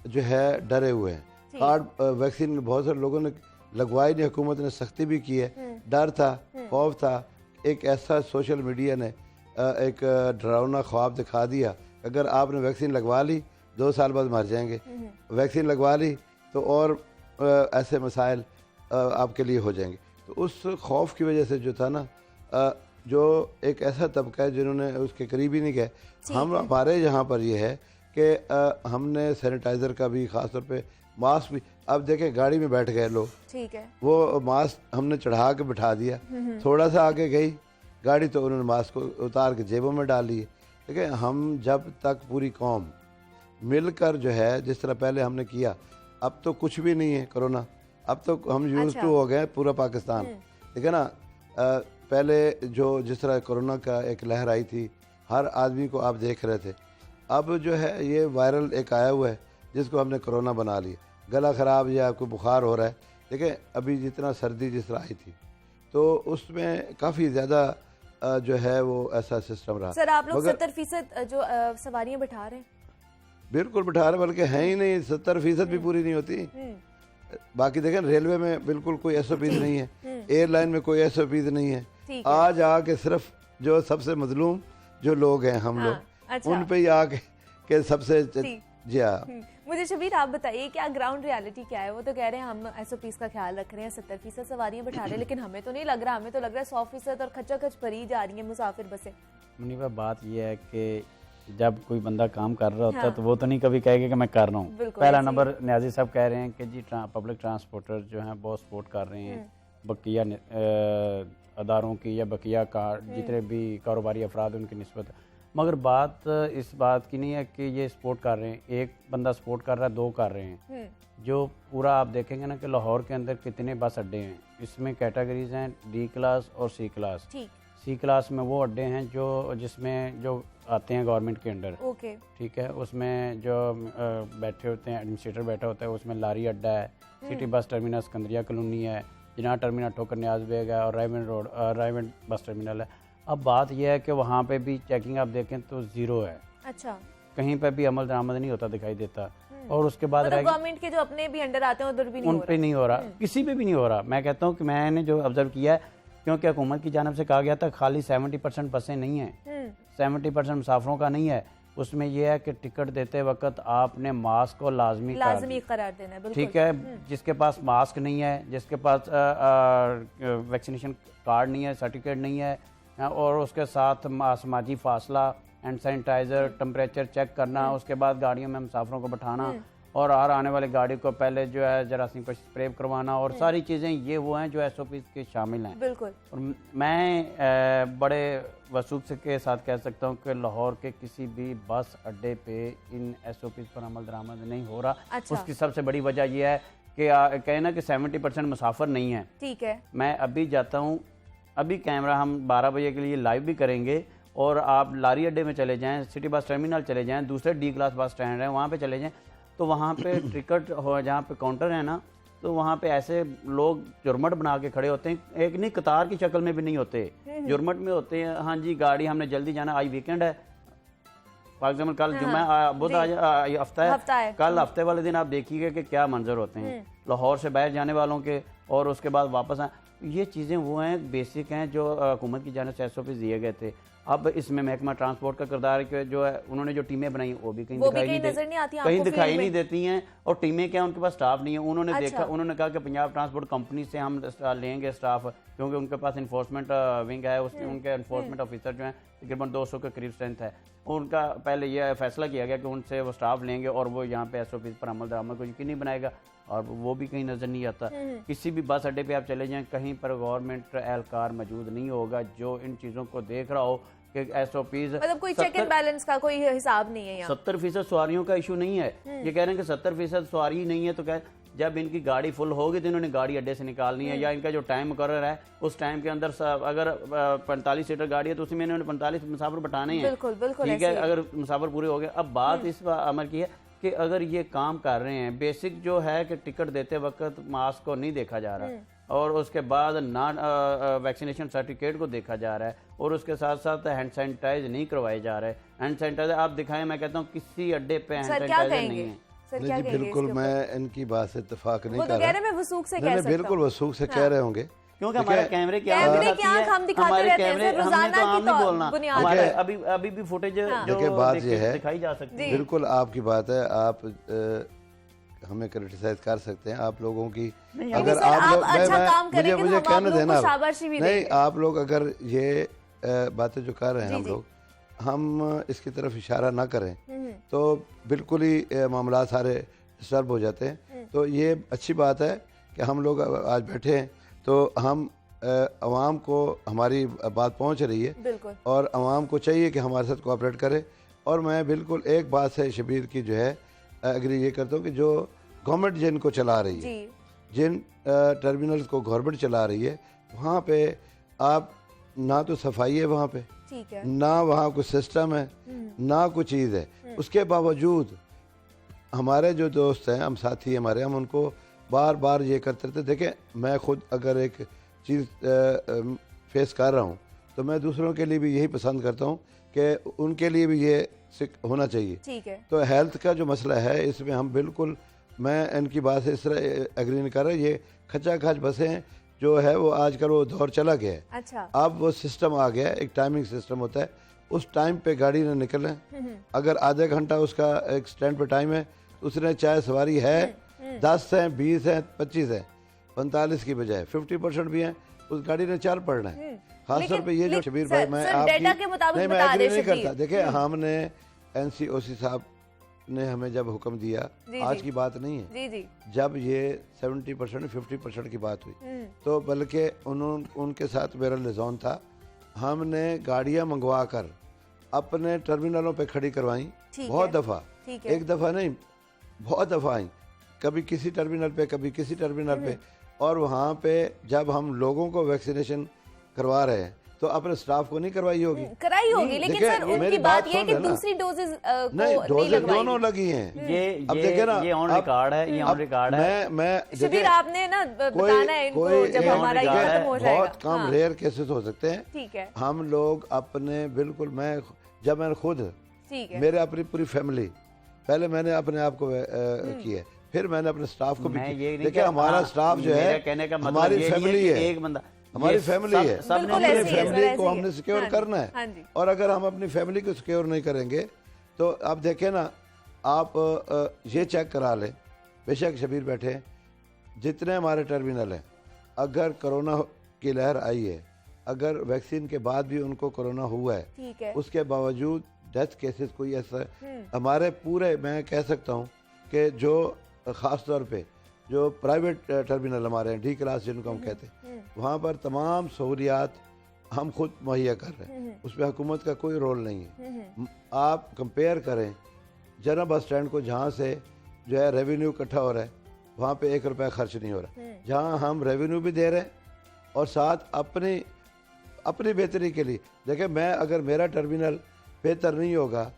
जो है डरे हुए हैं। कार्ड वैक्सीन बहुत सारे लोगों ने लगवाई नहीं, हुकूमत ने सख्ती भी की है, डर था, खौफ था। एक ऐसा सोशल मीडिया ने एक डरावना ख्वाब दिखा दिया, अगर आपने वैक्सीन लगवा ली 2 साल बाद मर जाएंगे, वैक्सीन लगवा ली तो और ऐसे मसाइल आपके लिए हो जाएंगे। तो उस खौफ की वजह से जो था ना, जो एक ऐसा तबका है जिन्होंने उसके करीब ही नहीं गए। हमारे यहाँ पर ये है कि हमने सैनिटाइज़र का भी, ख़ास तौर पे मास्क भी, अब देखें गाड़ी में बैठ गए लोग, ठीक है, वो मास्क हमने चढ़ा के बिठा दिया, थोड़ा सा आगे गई गाड़ी तो उन्होंने मास्क को उतार के जेबों में डाल लिए। देखिए, हम जब तक पूरी कौम मिलकर जो है, जिस तरह पहले हमने किया, अब तो कुछ भी नहीं है कोरोना, अब तो हम यूज़ टू हो गए पूरा पाकिस्तान। देखिए ना, पहले जो जिस तरह कोरोना का एक लहर आई थी, हर आदमी को आप देख रहे थे, अब जो है ये वायरल एक आया हुआ है जिसको हमने कोरोना बना लिया, गला ख़राब या कोई बुखार हो रहा है। देखिए, अभी जितना सर्दी जिस तरह आई थी, तो उसमें काफ़ी ज़्यादा जो है वो ऐसा सिस्टम रहा। सर, आप लोग 70% जो सवारियां बिठा रहे हैं? बिल्कुल बिठा रहे, बल्कि हैं ही नहीं, 70% भी पूरी नहीं होती। बाकी देखें, रेलवे में बिल्कुल कोई SOPs नहीं है, एयरलाइन में कोई SOPs नहीं है। आज आके सिर्फ जो सबसे मजलूम जो लोग हैं हम लोग, उन पे ही आके के सबसे, जी हाँ। मुझे शबीर आप बताइए, क्या ग्राउंड रियलिटी क्या है? वो तो कह रहे हैं हम SOPs का ख्याल रख रहे हैं, 70% सवारियां बिठा रहे हैं, लेकिन हमें तो नहीं लग रहा, हमें तो लग रहा है 100% और खचाखच भरी जा रही है मुसाफिर बसें। मुनीबा, बात यह है कि जब कोई बंदा काम कर रहा होता है तो वो तो नहीं कभी कहेगा कि मैं कर रहा हूँ। पहला नंबर, नियाजी साहब कह रहे हैं कि जी पब्लिक ट्रांसपोर्टर जो हैं बहुत सपोर्ट कर रहे हैं बकिया अदारों की या बकिया का जितने भी कारोबारी अफराद उनकी निस्बत। मगर बात इस बात की नहीं है कि ये सपोर्ट कर रहे हैं, एक बंदा सपोर्ट कर रहा है, 2 कर रहे हैं। जो पूरा आप देखेंगे ना कि लाहौर के अंदर कितने बस अड्डे हैं, इसमें कैटेगरीज हैं D क्लास और C क्लास। C क्लास में वो अड्डे हैं जिसमें जो आते हैं गवर्नमेंट के अंडर, ठीक है, उसमें जो बैठे होते हैं, एडमिनिस्ट्रेटर बैठा होता है, उसमें लारी अड्डा है, सिटी बस टर्मिनल सिकंदरिया कॉलोनी है, जिना टर्मिनल ठोकर न्याज बेग है, और रायवेंड बस टर्मिनल है। अब बात यह है कि वहाँ पे भी चेकिंग आप देखें तो 0 है। अच्छा, कहीं पे भी अमल दरामद नहीं होता दिखाई देता। और उसके बाद गवर्नमेंट के जो अपने भी अंडर आते हैं उधर भी नहीं उन पे नहीं हो रहा, किसी पे भी नहीं हो रहा। मैं कहता हूँ कि मैंने जो ऑब्जर्व किया है क्योंकि हुकूमत की जानब से कहा गया था खाली 70% बसें नहीं हैं, 70% मुसाफरों का नहीं है, उसमें यह है कि टिकट देते वक्त आपने मास्क को लाजमी करार देना है, बिल्कुल। ठीक है, जिसके पास मास्क नहीं है, जिसके पास वैक्सीनेशन कार्ड नहीं है, सर्टिफिकेट नहीं है, और उसके साथ समाजी फासला, हैंड सैनिटाइज़र, टेम्परेचर चेक करना, उसके बाद गाड़ियों में मुसाफरों को बैठाना और हर आने वाली गाड़ी को पहले जो है जरासीम पर स्प्रे करवाना और सारी चीज़ें ये वो हैं जो SOP के शामिल हैं। बिल्कुल। और मैं बड़े वसूख से के साथ कह सकता हूँ कि लाहौर के किसी भी बस अड्डे पे इन SOP पर अमल दरामद नहीं हो रहा। अच्छा। उसकी सबसे बड़ी वजह यह है कि कहें ना कि 70% मुसाफिर नहीं है। ठीक है। मैं अभी जाता हूँ, अभी कैमरा हम 12 बजे के लिए लाइव भी करेंगे, और आप लारी अड्डे में चले जाएँ, सिटी बस टर्मिनल चले जाएँ, दूसरे D क्लास बस स्टैंड है वहाँ पर चले जाएँ, तो वहाँ पे टिकट हो जहाँ पे काउंटर है ना, तो वहाँ पे ऐसे लोग जुर्मट बना के खड़े होते हैं, एक नहीं कतार की शक्ल में भी नहीं होते, जुर्मट में होते हैं। हाँ जी गाड़ी हमने जल्दी जाना, आज वीकेंड है फॉर एग्जाम्पल, कल जुम्मा बुध आज हफ्ता है, कल हफ्ते वाले दिन आप देखिएगा कि क्या मंजर होते हैं लाहौर से बाहर जाने वालों के, और उसके बाद वापस आए। ये चीज़ें वो हैं बेसिक हैं जो हुकूमत की जानिब से SOP दिए गए थे। अब इसमें महकमा ट्रांसपोर्ट का किरदार जो है, उन्होंने जो टीमें बनाई वो भी कहीं दिखाई नहीं देती हैं, और टीमें क्या, उनके पास स्टाफ नहीं है। उन्होंने देखा, उन्होंने कहा कि पंजाब ट्रांसपोर्ट कंपनी से हम लेंगे स्टाफ, क्योंकि उनके पास इन्फोर्समेंट विंग है, उसमें उनके इन्फोर्समेंट ऑफिसर जो हैं तकरीबन 200 के करीब स्ट्रेंथ है। उनका पहले यह फैसला किया गया कि उनसे वो स्टाफ लेंगे और वो यहाँ पे SOP पर अमल दरामद को यकीनी बनाएगा, और वो भी कहीं नज़र नहीं आता। किसी भी बस अड्डे पे आप चले जाएं, कहीं पर गवर्नमेंट एहलकार मौजूद नहीं होगा जो इन चीज़ों को देख रहा हो कि SOPs, मतलब कोई चेक एंड बैलेंस का कोई हिसाब नहीं है यहाँ। 70% सवारियों का इशू नहीं है। ये कह रहे हैं कि 70% सवारी नहीं है, तो क्या जब इनकी गाड़ी फुल होगी तो इन्होंने गाड़ी अड्डे से निकालनी है, या इनका जो टाइम मुकर्रर है उस टाइम के अंदर अगर 45 सीटर गाड़ी है तो उसी में इन्होंने 45 मुसाफिर बैठाने हैं। बिल्कुल बिल्कुल ठीक है, अगर मुसाफिर पूरे हो गए। अब बात इस अमर की है कि अगर ये काम कर रहे हैं, बेसिक जो है कि टिकट देते वक्त मास्क को नहीं देखा जा रहा, और उसके बाद नॉन वैक्सीनेशन सर्टिफिकेट को देखा जा रहा है, और उसके साथ साथ हैंड सैनिटाइज नहीं करवाए जा रहे। हैंड सैनिटाइजर आप दिखाएं, मैं कहता हूँ किसी अड्डे पे हैंड सैनिटाइजर नहीं है। जी बिल्कुल, मैं इनकी बात से इत्तेफाक नहीं कर रहा। मैं वसूख से कह सकता हूं। बिल्कुल वसूख से कह रहे होंगे, क्योंकि हमारे कैमरे की हम दिखाते रहते हैं रोजाना की हमारे अभी भी फुटेज जो बात ये है दिखाई जा सकती है। बिल्कुल आपकी बात है, आप हमें क्रिटिसाइज कर सकते हैं आप लोगों की, अगर आप लोग मुझे कहने देना नहीं, आप लोग अगर ये बातें जो कर रहे हैं हम इसकी तरफ इशारा ना करें तो बिल्कुल ही मामला सारे डिस्टर्ब हो जाते हैं। तो ये अच्छी बात है कि हम लोग आज बैठे हैं, तो हम अवाम को हमारी बात पहुंच रही है, और अवाम को चाहिए कि हमारे साथ कोऑपरेट करे। और मैं बिल्कुल एक बात से शबीर की जो है एग्री ये करता हूँ कि जो गवर्नमेंट जिनको चला रही है, जिन टर्मिनल्स को गवर्नमेंट चला रही है, वहाँ पे आप ना तो सफाई है वहाँ पे, ना वहाँ कोई सिस्टम है, ना कोई चीज़ है। उसके बावजूद हमारे जो दोस्त हैं, हम साथी हमारे, हम उनको बार बार ये करते रहते। देखें, मैं खुद अगर एक चीज़ फेस कर रहा हूँ तो मैं दूसरों के लिए भी यही पसंद करता हूँ कि उनके लिए भी ये होना चाहिए। ठीक है। तो हेल्थ का जो मसला है इसमें हम बिल्कुल, मैं इनकी बात से इस तरह एग्री नहीं कर रहा। ये खचा खच बसें जो है वो आजकल वो दौर चला गया है। अच्छा। अब वो सिस्टम आ गया है, एक टाइमिंग सिस्टम होता है, उस टाइम पे गाड़ी ने निकले। अगर आधे घंटा उसका एक स्टैंड पे टाइम है, उसने चाहे सवारी है 10 है, 20 है, 25 है, 45 की बजाय 50% भी है, उस गाड़ी ने 4 पढ़ना है। खासतौर पे ये जो शबीर भाई, मैं आपकी नहीं, मैं एग्री नहीं करता। देखिए, हमने NCOC साहब ने हमें जब हुक्म दिया, आज की बात नहीं है, जब ये 70% 50% की बात हुई, तो बल्कि उनके साथ मेरा लिजॉन था, हमने गाड़ियां मंगवा कर अपने टर्मिनलों पे खड़ी करवाई बहुत दफ़ा, एक दफ़ा नहीं बहुत दफ़ा आई, कभी किसी टर्मिनल पे, कभी किसी टर्मिनल पे। और वहाँ पे जब हम लोगों को वैक्सीनेशन करवा रहे हैं तो अपने स्टाफ को नहीं करवाई होगी, कराई होगी, लेकिन सर उनकी बात ये है कि दूसरी डोजेस नहीं, डोजेस दोनों लगी हैं। ये अब देखे ना, ये ऑन रिकॉर्ड है, ये ऑन रिकॉर्ड है। मैं शबीर, आपने ना बताना है इनको जब हमारा ये खत्म हो जाएगा। बहुत कम रेयर केसेस हो सकते हैं। ठीक है। हम लोग अपने बिल्कुल, मैंने खुद, मेरे अपनी पूरी फैमिली, पहले मैंने अपने आप को किया, फिर मैंने अपने स्टाफ को भी किया। देखिए, हमारा स्टाफ जो है कहने का हमारी फैमिली है। एक बंदा हमारी फैमिली है, अपनी फैमिली को हमने सिक्योर करना है। हाँ जी। और अगर हम अपनी फैमिली को सिक्योर नहीं करेंगे तो आप देखें ना, आप ये चेक करा लें, बेशक शबीर बैठे, जितने हमारे टर्मिनल हैं, अगर कोरोना की लहर आई है, अगर वैक्सीन के बाद भी उनको कोरोना हुआ है, उसके बावजूद डेथ केसेस कोई ऐसा हमारे पूरे, मैं कह सकता हूँ कि जो ख़ास तौर पे जो प्राइवेट टर्मिनल हमारे हैं, डी क्लास जिनको हम कहते हैं, वहाँ पर तमाम सहूलियात हम खुद मुहैया कर रहे हैं, उसमें हुकूमत का कोई रोल नहीं है। आप कंपेयर करें जनरल बस स्टैंड को, जहाँ से जो है रेवेन्यू इकट्ठा हो रहा है, वहाँ पे 1 रुपया खर्च नहीं हो रहा, जहाँ हम रेवेन्यू भी दे रहे हैं और साथ अपनी बेहतरी के लिए। देखिए, मैं अगर मेरा टर्मिनल बेहतर नहीं होगा,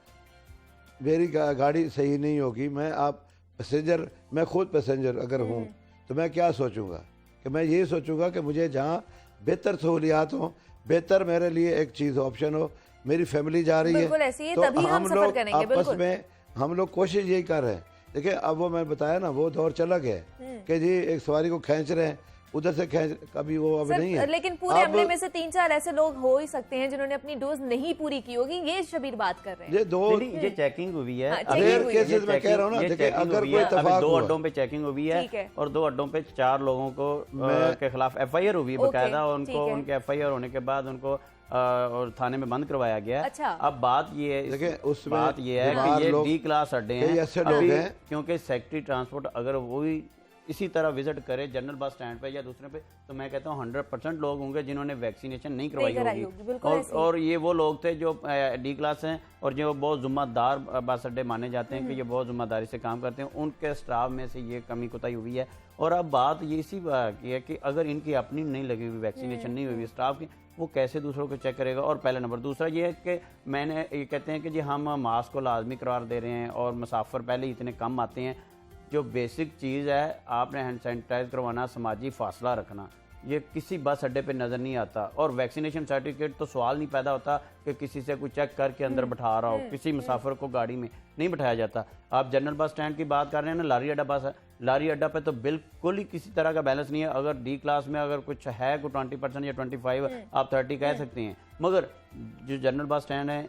मेरी गाड़ी सही नहीं होगी, मैं खुद पैसेंजर अगर हूँ, तो मैं क्या सोचूंगा कि मैं ये सोचूंगा कि मुझे जहाँ बेहतर सहूलियात हो, बेहतर मेरे लिए एक चीज़ ऑप्शन हो, मेरी फैमिली जा रही है, तो हम लोग आपस में हम लोग कोशिश यही कर रहे हैं। देखिए, अब वो मैं बताया ना, वो दौर चला गया है कि जी एक सवारी को खींच रहे हैं, उधर से खींच, कभी वो अब नहीं है। लेकिन पूरे हमले में से 3-4 ऐसे लोग हो ही सकते हैं जिन्होंने अपनी डोज नहीं पूरी की होगी, ये शबीर बात कर रहे हैं। ये चेकिंग हुई है, रेयर केसेस में कह रहा हूँ ना। देखिए, अगर कोई इत्तेफाक 2 अड्डों पे चेकिंग हुई है और 2 अड्डों पे 4 लोगों को के खिलाफ FIR हुई है बकायदा, उनको उनके FIR होने के बाद उनको और थाने में बंद करवाया गया। अच्छा। अब बात ये है कि ये डी क्लास अड्डे हैं, क्योंकि सेक्रेटरी ट्रांसपोर्ट अगर वो भी इसी तरह विजिट करे जनरल बस स्टैंड पे या दूसरे पे, तो मैं कहता हूँ 100% लोग होंगे जिन्होंने वैक्सीनेशन नहीं करवाई होगी। और ये वो लोग थे जो डी क्लास हैं और जो बहुत जिम्मेदार बस अड्डे माने जाते हैं कि ये बहुत जिम्मेदारी से काम करते हैं, उनके स्टाफ में से ये कमी कोताही हुई है। और अब बात ये इसी की है कि अगर इनकी अपनी नहीं लगी हुई, वैक्सीनेशन नहीं हुई स्टाफ की, वो कैसे दूसरों को चेक करेगा। और पहला नंबर, दूसरा ये है कि मैंने ये कहते हैं कि जी हम मास्क को लाजमी करार दे रहे हैं और मुसाफिर पहले इतने कम आते हैं। जो बेसिक चीज़ है, आपने हैंड सैनिटाइज करवाना, समाजी फासला रखना, ये किसी बस अड्डे पे नज़र नहीं आता। और वैक्सीनेशन सर्टिफिकेट तो सवाल नहीं पैदा होता कि किसी से कोई चेक करके अंदर बैठा रहा हो, किसी मुसाफिर को गाड़ी में नहीं बैठाया जाता। आप जनरल बस स्टैंड की बात कर रहे हैं ना, लारी अड्डा बस है, लारी अड्डा पे तो बिल्कुल ही किसी तरह का बैलेंस नहीं है। अगर डी क्लास में अगर कुछ है, कोई 20% या 25, आप 30 कह सकते हैं, मगर जो जनरल बस स्टैंड है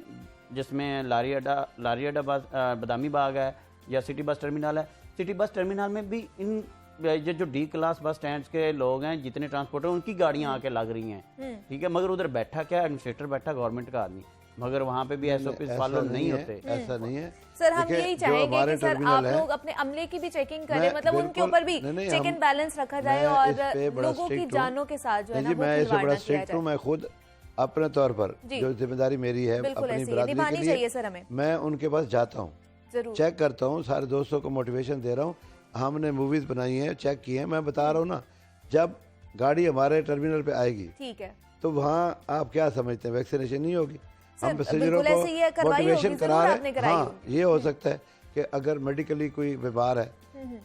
जिसमें लारी अड्डा बस बदामी बाग है या सिटी बस टर्मिनल है, सिटी बस टर्मिनल में भी इन ये जो डी क्लास बस स्टैंड के लोग हैं, जितने ट्रांसपोर्टर, उनकी गाड़ियां आके लग रही हैं, ठीक है, मगर उधर बैठा क्या एडमिनिस्ट्रेटर बैठा गवर्नमेंट का आदमी, मगर वहाँ पे भी SOP फॉलो नहीं होते। ऐसा नहीं है सर, हम यही चाहेंगे कि सर आप लोग अपने अमले की भी चेकिंग करें, मतलब उनके ऊपर भी चेक एंड बैलेंस रखा जाए और लोगों की जानों के साथ जो है ना, मैं इससे बड़ा स्ट्रिक्ट हूँ। मैं खुद अपने तौर पर जो जिम्मेदारी मेरी है अपनी बरादरी के लिए, मैं उनके पास जाता हूँ, चेक करता हूँ, सारे दोस्तों को मोटिवेशन दे रहा हूँ। हमने मूवीज बनाई हैं, चेक की हैं, मैं बता रहा हूँ ना, जब गाड़ी हमारे टर्मिनल पे आएगी, ठीक है, तो वहाँ आप क्या समझते हैं, वैक्सीनेशन नहीं होगी। हम पैसेंजरों को मोटिवेशन करा रहे हैं। हाँ, ये हो सकता है कि अगर मेडिकली कोई बीमार है,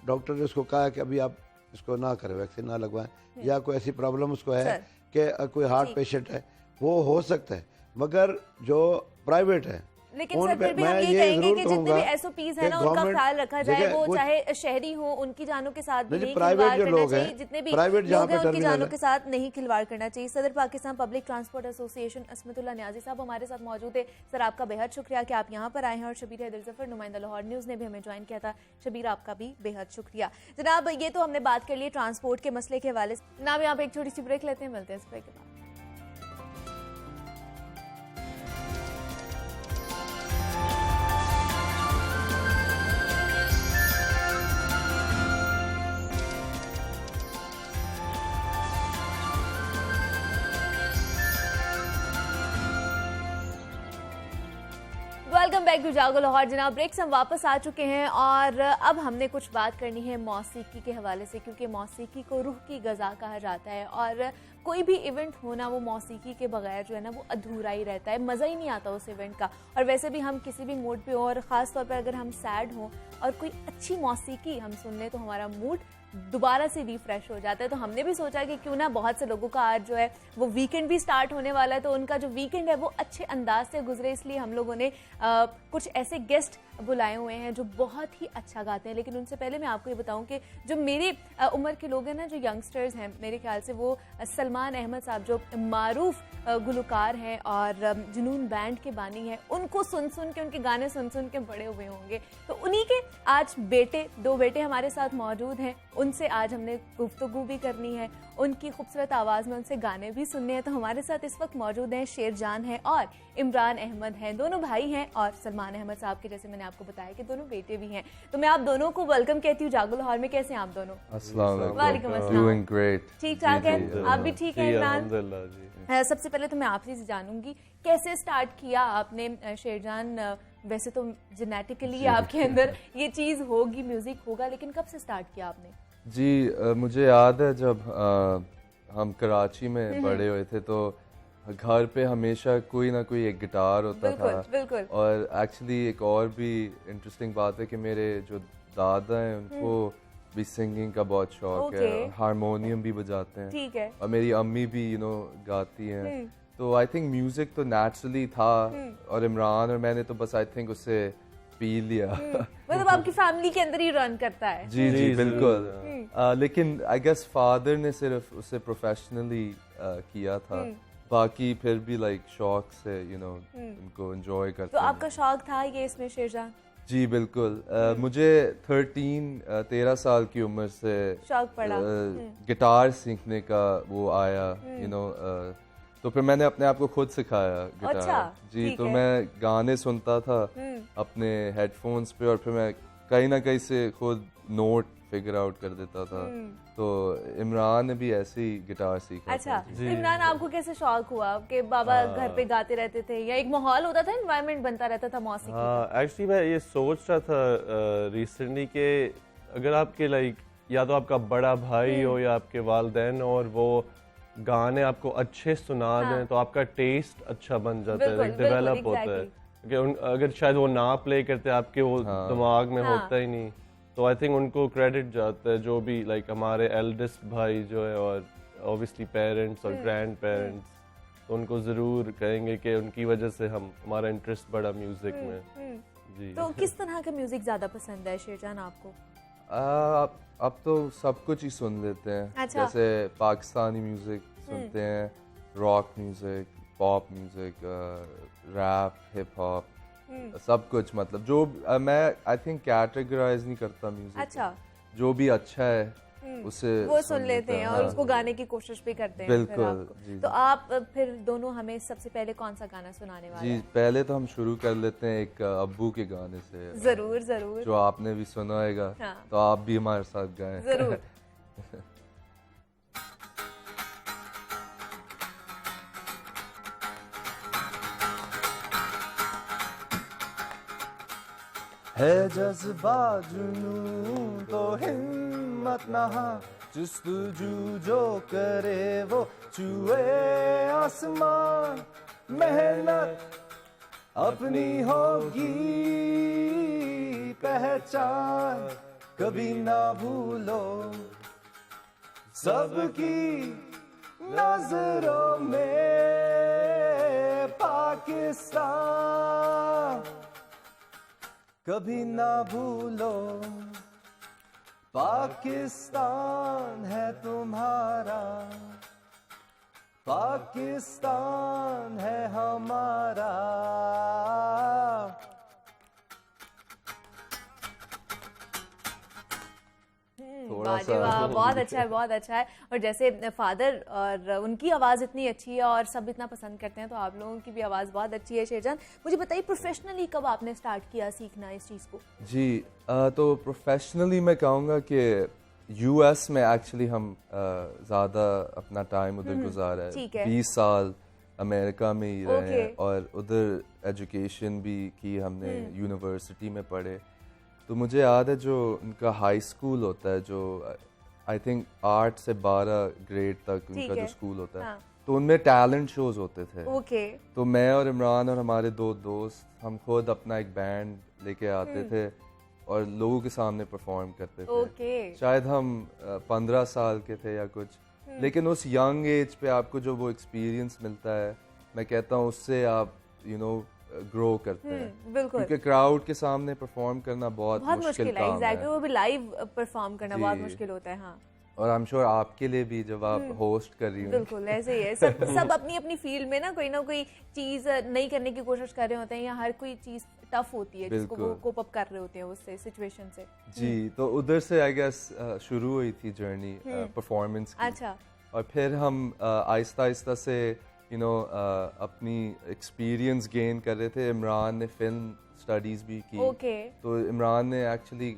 डॉक्टर ने उसको कहा कि अभी आप इसको ना करें, वैक्सीन ना लगवाएं, या कोई ऐसी प्रॉब्लम उसको है कि कोई हार्ट पेशेंट है, वो हो सकता है। मगर जो प्राइवेट है, लेकिन सर फिर भी हम ये कहेंगे कि जितने भी SOPs है ना, उनका ख्याल रखा जाए, वो चाहे शहरी हो, उनकी जानों के साथ भी नहीं खिलवाड़ करना चाहिए, जितने भी लोग हैं उनकी जानों के साथ नहीं खिलवाड़ करना चाहिए। सदर Pakistan public transport association Asmatullah Niazi साहब हमारे साथ मौजूद है। सर, आपका बेहद शुक्रिया कि आप यहाँ पर आए हैं, और शबीर हैदर जफर, नुमाइंदा लाहौर न्यूज़ ने भी हमें ज्वाइन किया था। शबीर, आपका भी बेहद शुक्रिया। जनाब, ये तो हमने बात कर ली ट्रांसपोर्ट के मसले के हवाले से। जनाब, यहाँ पे एक छोटी सी ब्रेक लेते हैं, मिलते हैं इस ब्रेक के बाद। वेलकम बैक टू जागो लाहौर। जनाब, ब्रेक से हम वापस आ चुके हैं और अब हमने कुछ बात करनी है मौसीकी के हवाले से, क्योंकि मौसीकी को रूह की गज़ा कहा जाता है और कोई भी इवेंट होना वो मौसीकी के बगैर जो है ना वो अधूरा ही रहता है, मज़ा ही नहीं आता उस इवेंट का। और वैसे भी हम किसी भी मूड पे हो और ख़ास तौर पर अगर हम सैड हों और कोई अच्छी मौसीकी हम सुन लें तो हमारा मूड दोबारा से रिफ्रेश हो जाता है। तो हमने भी सोचा कि क्यों ना, बहुत से लोगों का आज जो है वो वीकेंड भी स्टार्ट होने वाला है, तो उनका जो वीकेंड है वो अच्छे अंदाज से गुजरे, इसलिए हम लोगों ने कुछ ऐसे गेस्ट बुलाए हुए हैं जो बहुत ही अच्छा गाते हैं। लेकिन उनसे पहले मैं आपको ये बताऊं कि जो मेरी उम्र के लोग हैं ना, जो यंगस्टर्स हैं, मेरे ख्याल से वो सलमान सलमान अहमद साहब जो मारूफ गुलकार हैं और जुनून बैंड के बानी हैं, उनको सुन सुन के, उनके गाने सुन सुन के बड़े हुए होंगे। तो उन्हीं के आज दो बेटे हमारे साथ मौजूद हैं, उनसे आज हमने गुफ्तगू भी करनी है, उनकी खूबसूरत आवाज़ में उनसे गाने भी सुनने हैं। तो हमारे साथ इस वक्त मौजूद हैं शेरजान हैं और इमरान अहमद हैं, दोनों भाई हैं और सलमान अहमद साहब के, जैसे मैंने आपको बताया कि दोनों बेटे भी हैं। तो मैं आप दोनों को वेलकम कहती हूँ जागो लाहौर में। कैसे हैं आप दोनों? वालेकुम अस्सलाम। ठीक ठाक है, आप भी ठीक हैं इमरान? सबसे पहले तो मैं आपसे जानूंगी कैसे स्टार्ट किया आपने शेरजान? वैसे तो जेनेटिकली आपके अंदर ये चीज़ होगी, म्यूजिक होगा, लेकिन कब से स्टार्ट किया आपने? जी मुझे याद है जब हम कराची में बड़े हुए थे तो घर पे हमेशा कोई ना कोई एक गिटार होता था। बिल्कुल। और एक्चुअली एक और भी इंटरेस्टिंग बात है कि मेरे जो दादा हैं उनको भी सिंगिंग का बहुत शौक है, हारमोनियम भी बजाते हैं। ठीक है। और मेरी अम्मी भी गाती हैं। तो आई थिंक म्यूजिक तो नेचुरली था और इमरान और मैंने तो बस आई थिंक उससे पी लिया। मतलब आपकी फैमिली के अंदर ही रन करता है। जी बिल्कुल। लेकिन आई गेस फादर ने सिर्फ उसे प्रोफेशनली किया था, बाकी फिर भी लाइक शौक से उनको एंजॉय करते। तो आपका शौक था ये इसमें शेरजान? जी बिल्कुल। मुझे 13 साल की उम्र से शौक पड़ा गिटार सीखने का वो आया। तो फिर मैंने अपने आप को खुद सिखाया गिटार। अच्छा, जी तो मैं गाने सुनता था अपने हेडफोन्स पे और फिर मैं कहीं ना कहीं से खुद नोट फिगर आउट कर देता था। तो इमरान ने भी ऐसे ही गिटार सीखा। अच्छा, तो इमरान आपको कैसे शौक हुआ कि बाबा घर पे गाते रहते थे या एक माहौल होता था, एनवायरनमेंट बनता रहता था मौसीकी का? एक्चुअली मैं ये सोच रहा था रिसेंटली कि अगर आपके लाइक या तो आपका बड़ा भाई हो या आपके वालिदैन और वो गाने आपको अच्छे सुना दें तो आपका टेस्ट अच्छा बन जाता है, डेवलप होता है। अगर शायद वो ना प्ले करते आपके वो दिमाग में होता ही नहीं। तो आई थिंक उनको क्रेडिट जाता है जो भी लाइक हमारे एल्डेस्ट भाई जो है और ऑब्वियसली पेरेंट्स और ग्रैंड पेरेंट्स, तो उनको ज़रूर कहेंगे कि उनकी वजह से हमारा इंटरेस्ट बढ़ा म्यूजिक में। जी तो किस तरह का म्यूजिक ज़्यादा पसंद है शेरजान आपको? अब तो सब कुछ ही सुन लेते हैं। अच्छा। जैसे पाकिस्तानी म्यूजिक सुनते हैं, rock music, pop music, rap, hip hop, सब कुछ। मतलब जो मैं आई थिंक कैटेगराइज नहीं करता म्यूजिक। अच्छा। जो भी अच्छा है उसे वो सुन लेते हैं और उसको गाने की कोशिश भी करते हैं। बिल्कुल। तो आप फिर दोनों हमें सबसे पहले कौन सा गाना सुनाने वाले हैं? जी पहले तो हम शुरू कर लेते हैं एक अब्बू के गाने से। जरूर जो आपने भी सुना होगा। हाँ। तो आप भी हमारे साथ गाएं। जरूर। है जज्बा जुनून तो हिम्मत नहा, जुस्तजू जो करे वो छुए आसमान। मेहनत अपनी होगी पहचान, कभी ना भूलो सबकी नजरों में पाकिस्तान। कभी ना भूलो पाकिस्तान है तुम्हारा, पाकिस्तान है हमारा। बहुत अच्छा है, बहुत अच्छा है। और जैसे फादर और उनकी आवाज़ इतनी अच्छी है और सब इतना पसंद करते हैं, तो आप लोगों की भी आवाज़ बहुत अच्छी है। शेरजान मुझे बताइए प्रोफेशनली कब आपने स्टार्ट किया सीखना इस चीज़ को? जी तो प्रोफेशनली मैं कहूँगा कि यूएस में एक्चुअली हम ज़्यादा अपना टाइम उधर गुजारा है। 20 साल अमेरिका में ही रहे हैं और उधर एजुकेशन भी की हमने, यूनिवर्सिटी में पढ़े। तो मुझे याद है जो उनका हाई स्कूल होता है, जो आई थिंक 8 से 12 ग्रेड तक उनका जो स्कूल होता है, तो उनमें टैलेंट शोज होते थे। तो मैं और इमरान और हमारे 2 दोस्त हम खुद अपना एक बैंड लेके आते थे और लोगों के सामने परफॉर्म करते थे। शायद हम 15 साल के थे या कुछ, लेकिन उस यंग एज पे आपको जो वो एक्सपीरियंस मिलता है, मैं कहता हूँ उससे आप ग्रो करते हैं। बिल्कुल। क्योंकि क्राउड के सामने परफॉर्म करना बहुत मुश्किल काम है। एग्जैक्टली, वो भी लाइव परफॉर्म करना बहुत मुश्किल होता है। हाँ। और आई एम श्योर आपके लिए भी जब आप होस्ट कर रही हो। बिल्कुल ऐसे ही है, सब अपनी अपनी फील्ड में ना कोई चीज नई करने की कोशिश कर रहे होते हैं, या हर कोई चीज टफ होती है जिसको वो कोप अप कर रहे होते हैं उससे सिचुएशन से। जी, तो उधर से आई गेस शुरू हुई थी जर्नी परफॉर्मेंस की। अच्छा। और फिर हम आहिस्ता आहिस्ता से अपनी एक्सपीरियंस गेन कर रहे थे। इमरान ने फिल्म स्टडीज भी की, तो इमरान ने एक्चुअली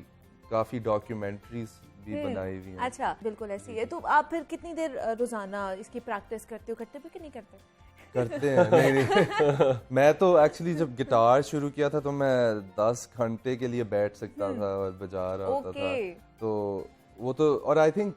काफ़ी डॉक्यूमेंट्रीज भी बनाई हुई हैं। अच्छा, बिल्कुल ऐसी है। तो आप फिर कितनी देर रोजाना इसकी प्रैक्टिस करते हो, करते भी कि नहीं करते? करते हैं। नहीं मैं तो एक्चुअली जब गिटार शुरू किया था तो मैं 10 घंटे के लिए बैठ सकता था और बजा रहा होता था। तो वो तो, और आई थिंक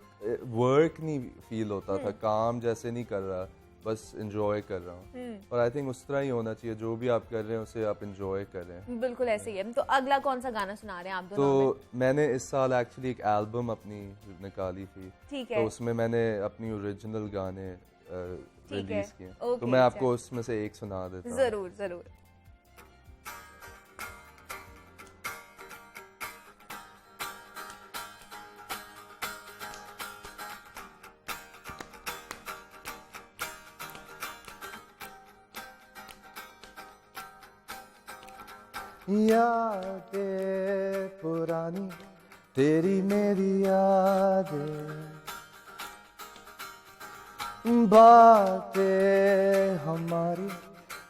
वर्क नहीं फील होता था, काम जैसे नहीं कर रहा, बस इंजॉय कर रहा हूँ। और आई थिंक उस तरह ही होना चाहिए, जो भी आप कर रहे हैं उसे आप इंजॉय कर रहे हैं। बिल्कुल ऐसे ही है। तो अगला कौन सा गाना सुना रहे हैं आप दोनों? तो मैंने इस साल एक्चुअली एक एल्बम अपनी निकाली थी। ठीक है। तो उसमें मैंने अपनी ओरिजिनल गाने रिलीज किए। तो मैं आपको उसमें से एक सुना देता हूँ। जरूर जरूर। यादें पुरानी तेरी मेरी यादें, बातें हमारी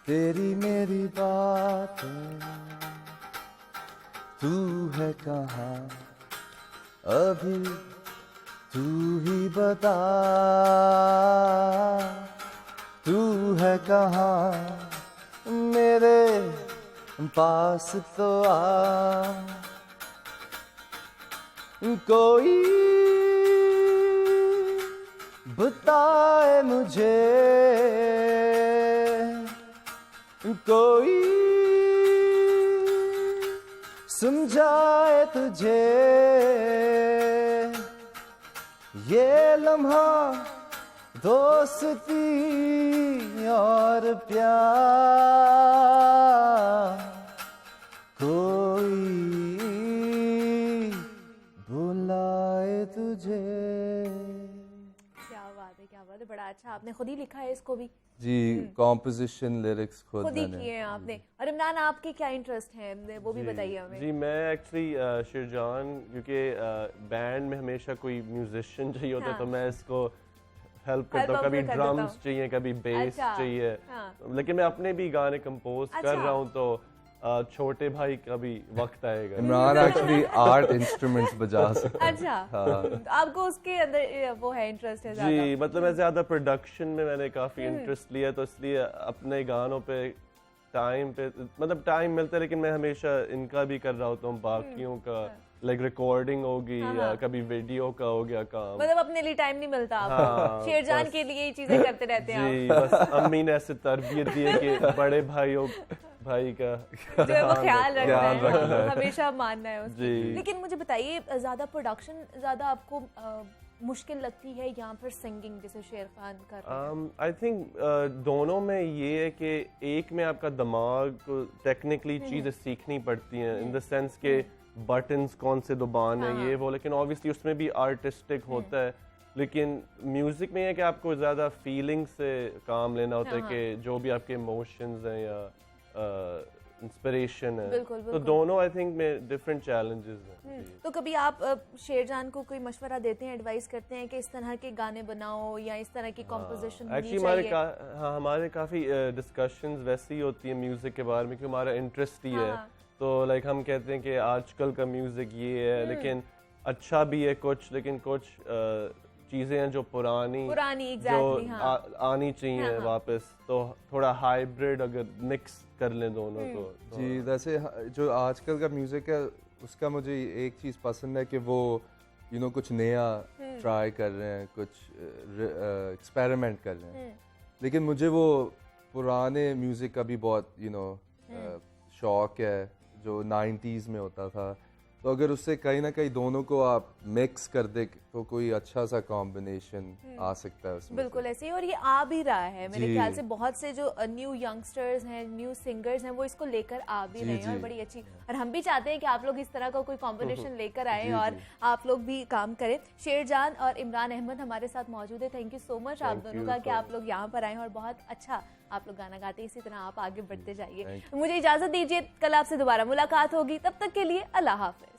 तेरी मेरी बातें, तू है कहाँ अभी तू ही बता, तू है कहाँ मेरे पास तो आ, कोई बताए मुझे, कोई समझाए तुझे, ये लम्हा दोस्ती और प्यार, कोई बुलाए तुझे। क्या बात है, क्या बात है, बड़ा अच्छा। आपने खुद ही लिखा है इसको भी? जी, कॉम्पोजिशन लिरिक्स खुद ही किए हैं आपने। और इमरान, आपके क्या इंटरेस्ट है वो भी बताइए हमें। जी, मैं एक्चुअली शिरजान, क्योंकि बैंड में हमेशा कोई म्यूजिशियन चाहिए होता है, तो मैं इसको हेल्प करता हूँ। कभी ड्रम्स चाहिए, कभी बेस चाहिए। लेकिन मैं अपने भी गाने कंपोज कर रहा हूँ, तो छोटे भाई का भी वक्त आएगा। इमरान एक्चुअली आर्ट इंस्ट्रूमेंट्स बजा सकता है। अच्छा। आपको उसके अंदर वो है, इंटरेस्ट है ज़्यादा? जी, मतलब मैं ज़्यादा प्रोडक्शन में मैंने काफ़ी इंटरेस्ट लिया, तो इसलिए अपने गानों पे मतलब टाइम मिलता है, लेकिन मैं हमेशा इनका भी कर रहा होता हूँ, बाकियों का लाइक रिकॉर्डिंग होगी या कभी वीडियो का हो गया काम। मतलब अपने लिए टाइम नहीं मिलता आपको। शेरजान के लिए ये चीजें करते रहते हैं जी, बस अम्मी ने ऐसे तरबियत दी है कि बड़े भाई का जो है वो ख्याल रखना है, हमेशा मानना है उसको। लेकिन मुझे बताइए, ज्यादा प्रोडक्शन ज्यादा आपको मुश्किल लगती है या फिर सिंगिंग जैसे शेर खान कर रहे हैं? आई थिंक दोनों में ये है कि एक में आपका दिमाग टेक्निकली चीज़ें सीखनी पड़ती हैं, इन द सेंस के बटन्स कौन से दबाने ये वो, लेकिन ऑब्वियसली उसमें भी आर्टिस्टिक होता है। लेकिन म्यूजिक में है कि आपको ज़्यादा फीलिंग से काम लेना होता है, कि जो भी आपके इमोशंस हैं या इंस्पिरेशन है। बिल्कुल, बिल्कुल। तो दोनों आई थिंक में डिफरेंट चैलेंजेस हैं। तो कभी आप शेरजान को कोई मशवरा देते हैं, एडवाइस करते हैं कि इस तरह के गाने बनाओ या इस तरह की कॉम्पोजिशन होनी चाहिए? हमारे काफ़ी डिस्कशंस वैसे ही होती है म्यूजिक के बारे में, क्योंकि हमारा इंटरेस्ट ही है। तो लाइक हम कहते हैं कि आजकल का म्यूजिक ये है, लेकिन अच्छा भी है कुछ, लेकिन कुछ चीज़ें हैं जो पुरानी जो आनी चाहिए वापस, तो थोड़ा हाइब्रिड अगर मिक्स कर लें दोनों तो। जी, वैसे जो आजकल का म्यूजिक है उसका मुझे एक चीज़ पसंद है कि वो कुछ नया ट्राई कर रहे हैं, कुछ एक्सपेरिमेंट कर रहे हैं। लेकिन मुझे वो पुराने म्यूजिक का भी बहुत शौक है, जो 90s में होता था। तो अगर उससे कहीं ना कहीं दोनों को आप मिक्स कर दे तो कोई अच्छा सा कॉम्बिनेशन आ सकता है उसमें। बिल्कुल ऐसे ही, और ये आ भी रहा है मेरे ख्याल से। बहुत से जो न्यू यंगस्टर्स हैं, न्यू सिंगर्स हैं, वो इसको लेकर आ भी रहे हैं और बड़ी अच्छी। और हम भी चाहते हैं कि आप लोग इस तरह का कोई कॉम्बिनेशन लेकर आए और आप लोग भी काम करें। शेरजान और इमरान अहमद हमारे साथ मौजूद है। थैंक यू सो मच आप दोनों का कि आप लोग यहाँ पर आए और बहुत अच्छा आप लोग गाना गाते हैं। इसी तरह आप आगे बढ़ते जाइए। मुझे इजाजत दीजिए, कल आपसे दोबारा मुलाकात होगी। तब तक के लिए अल्लाह हाफिज।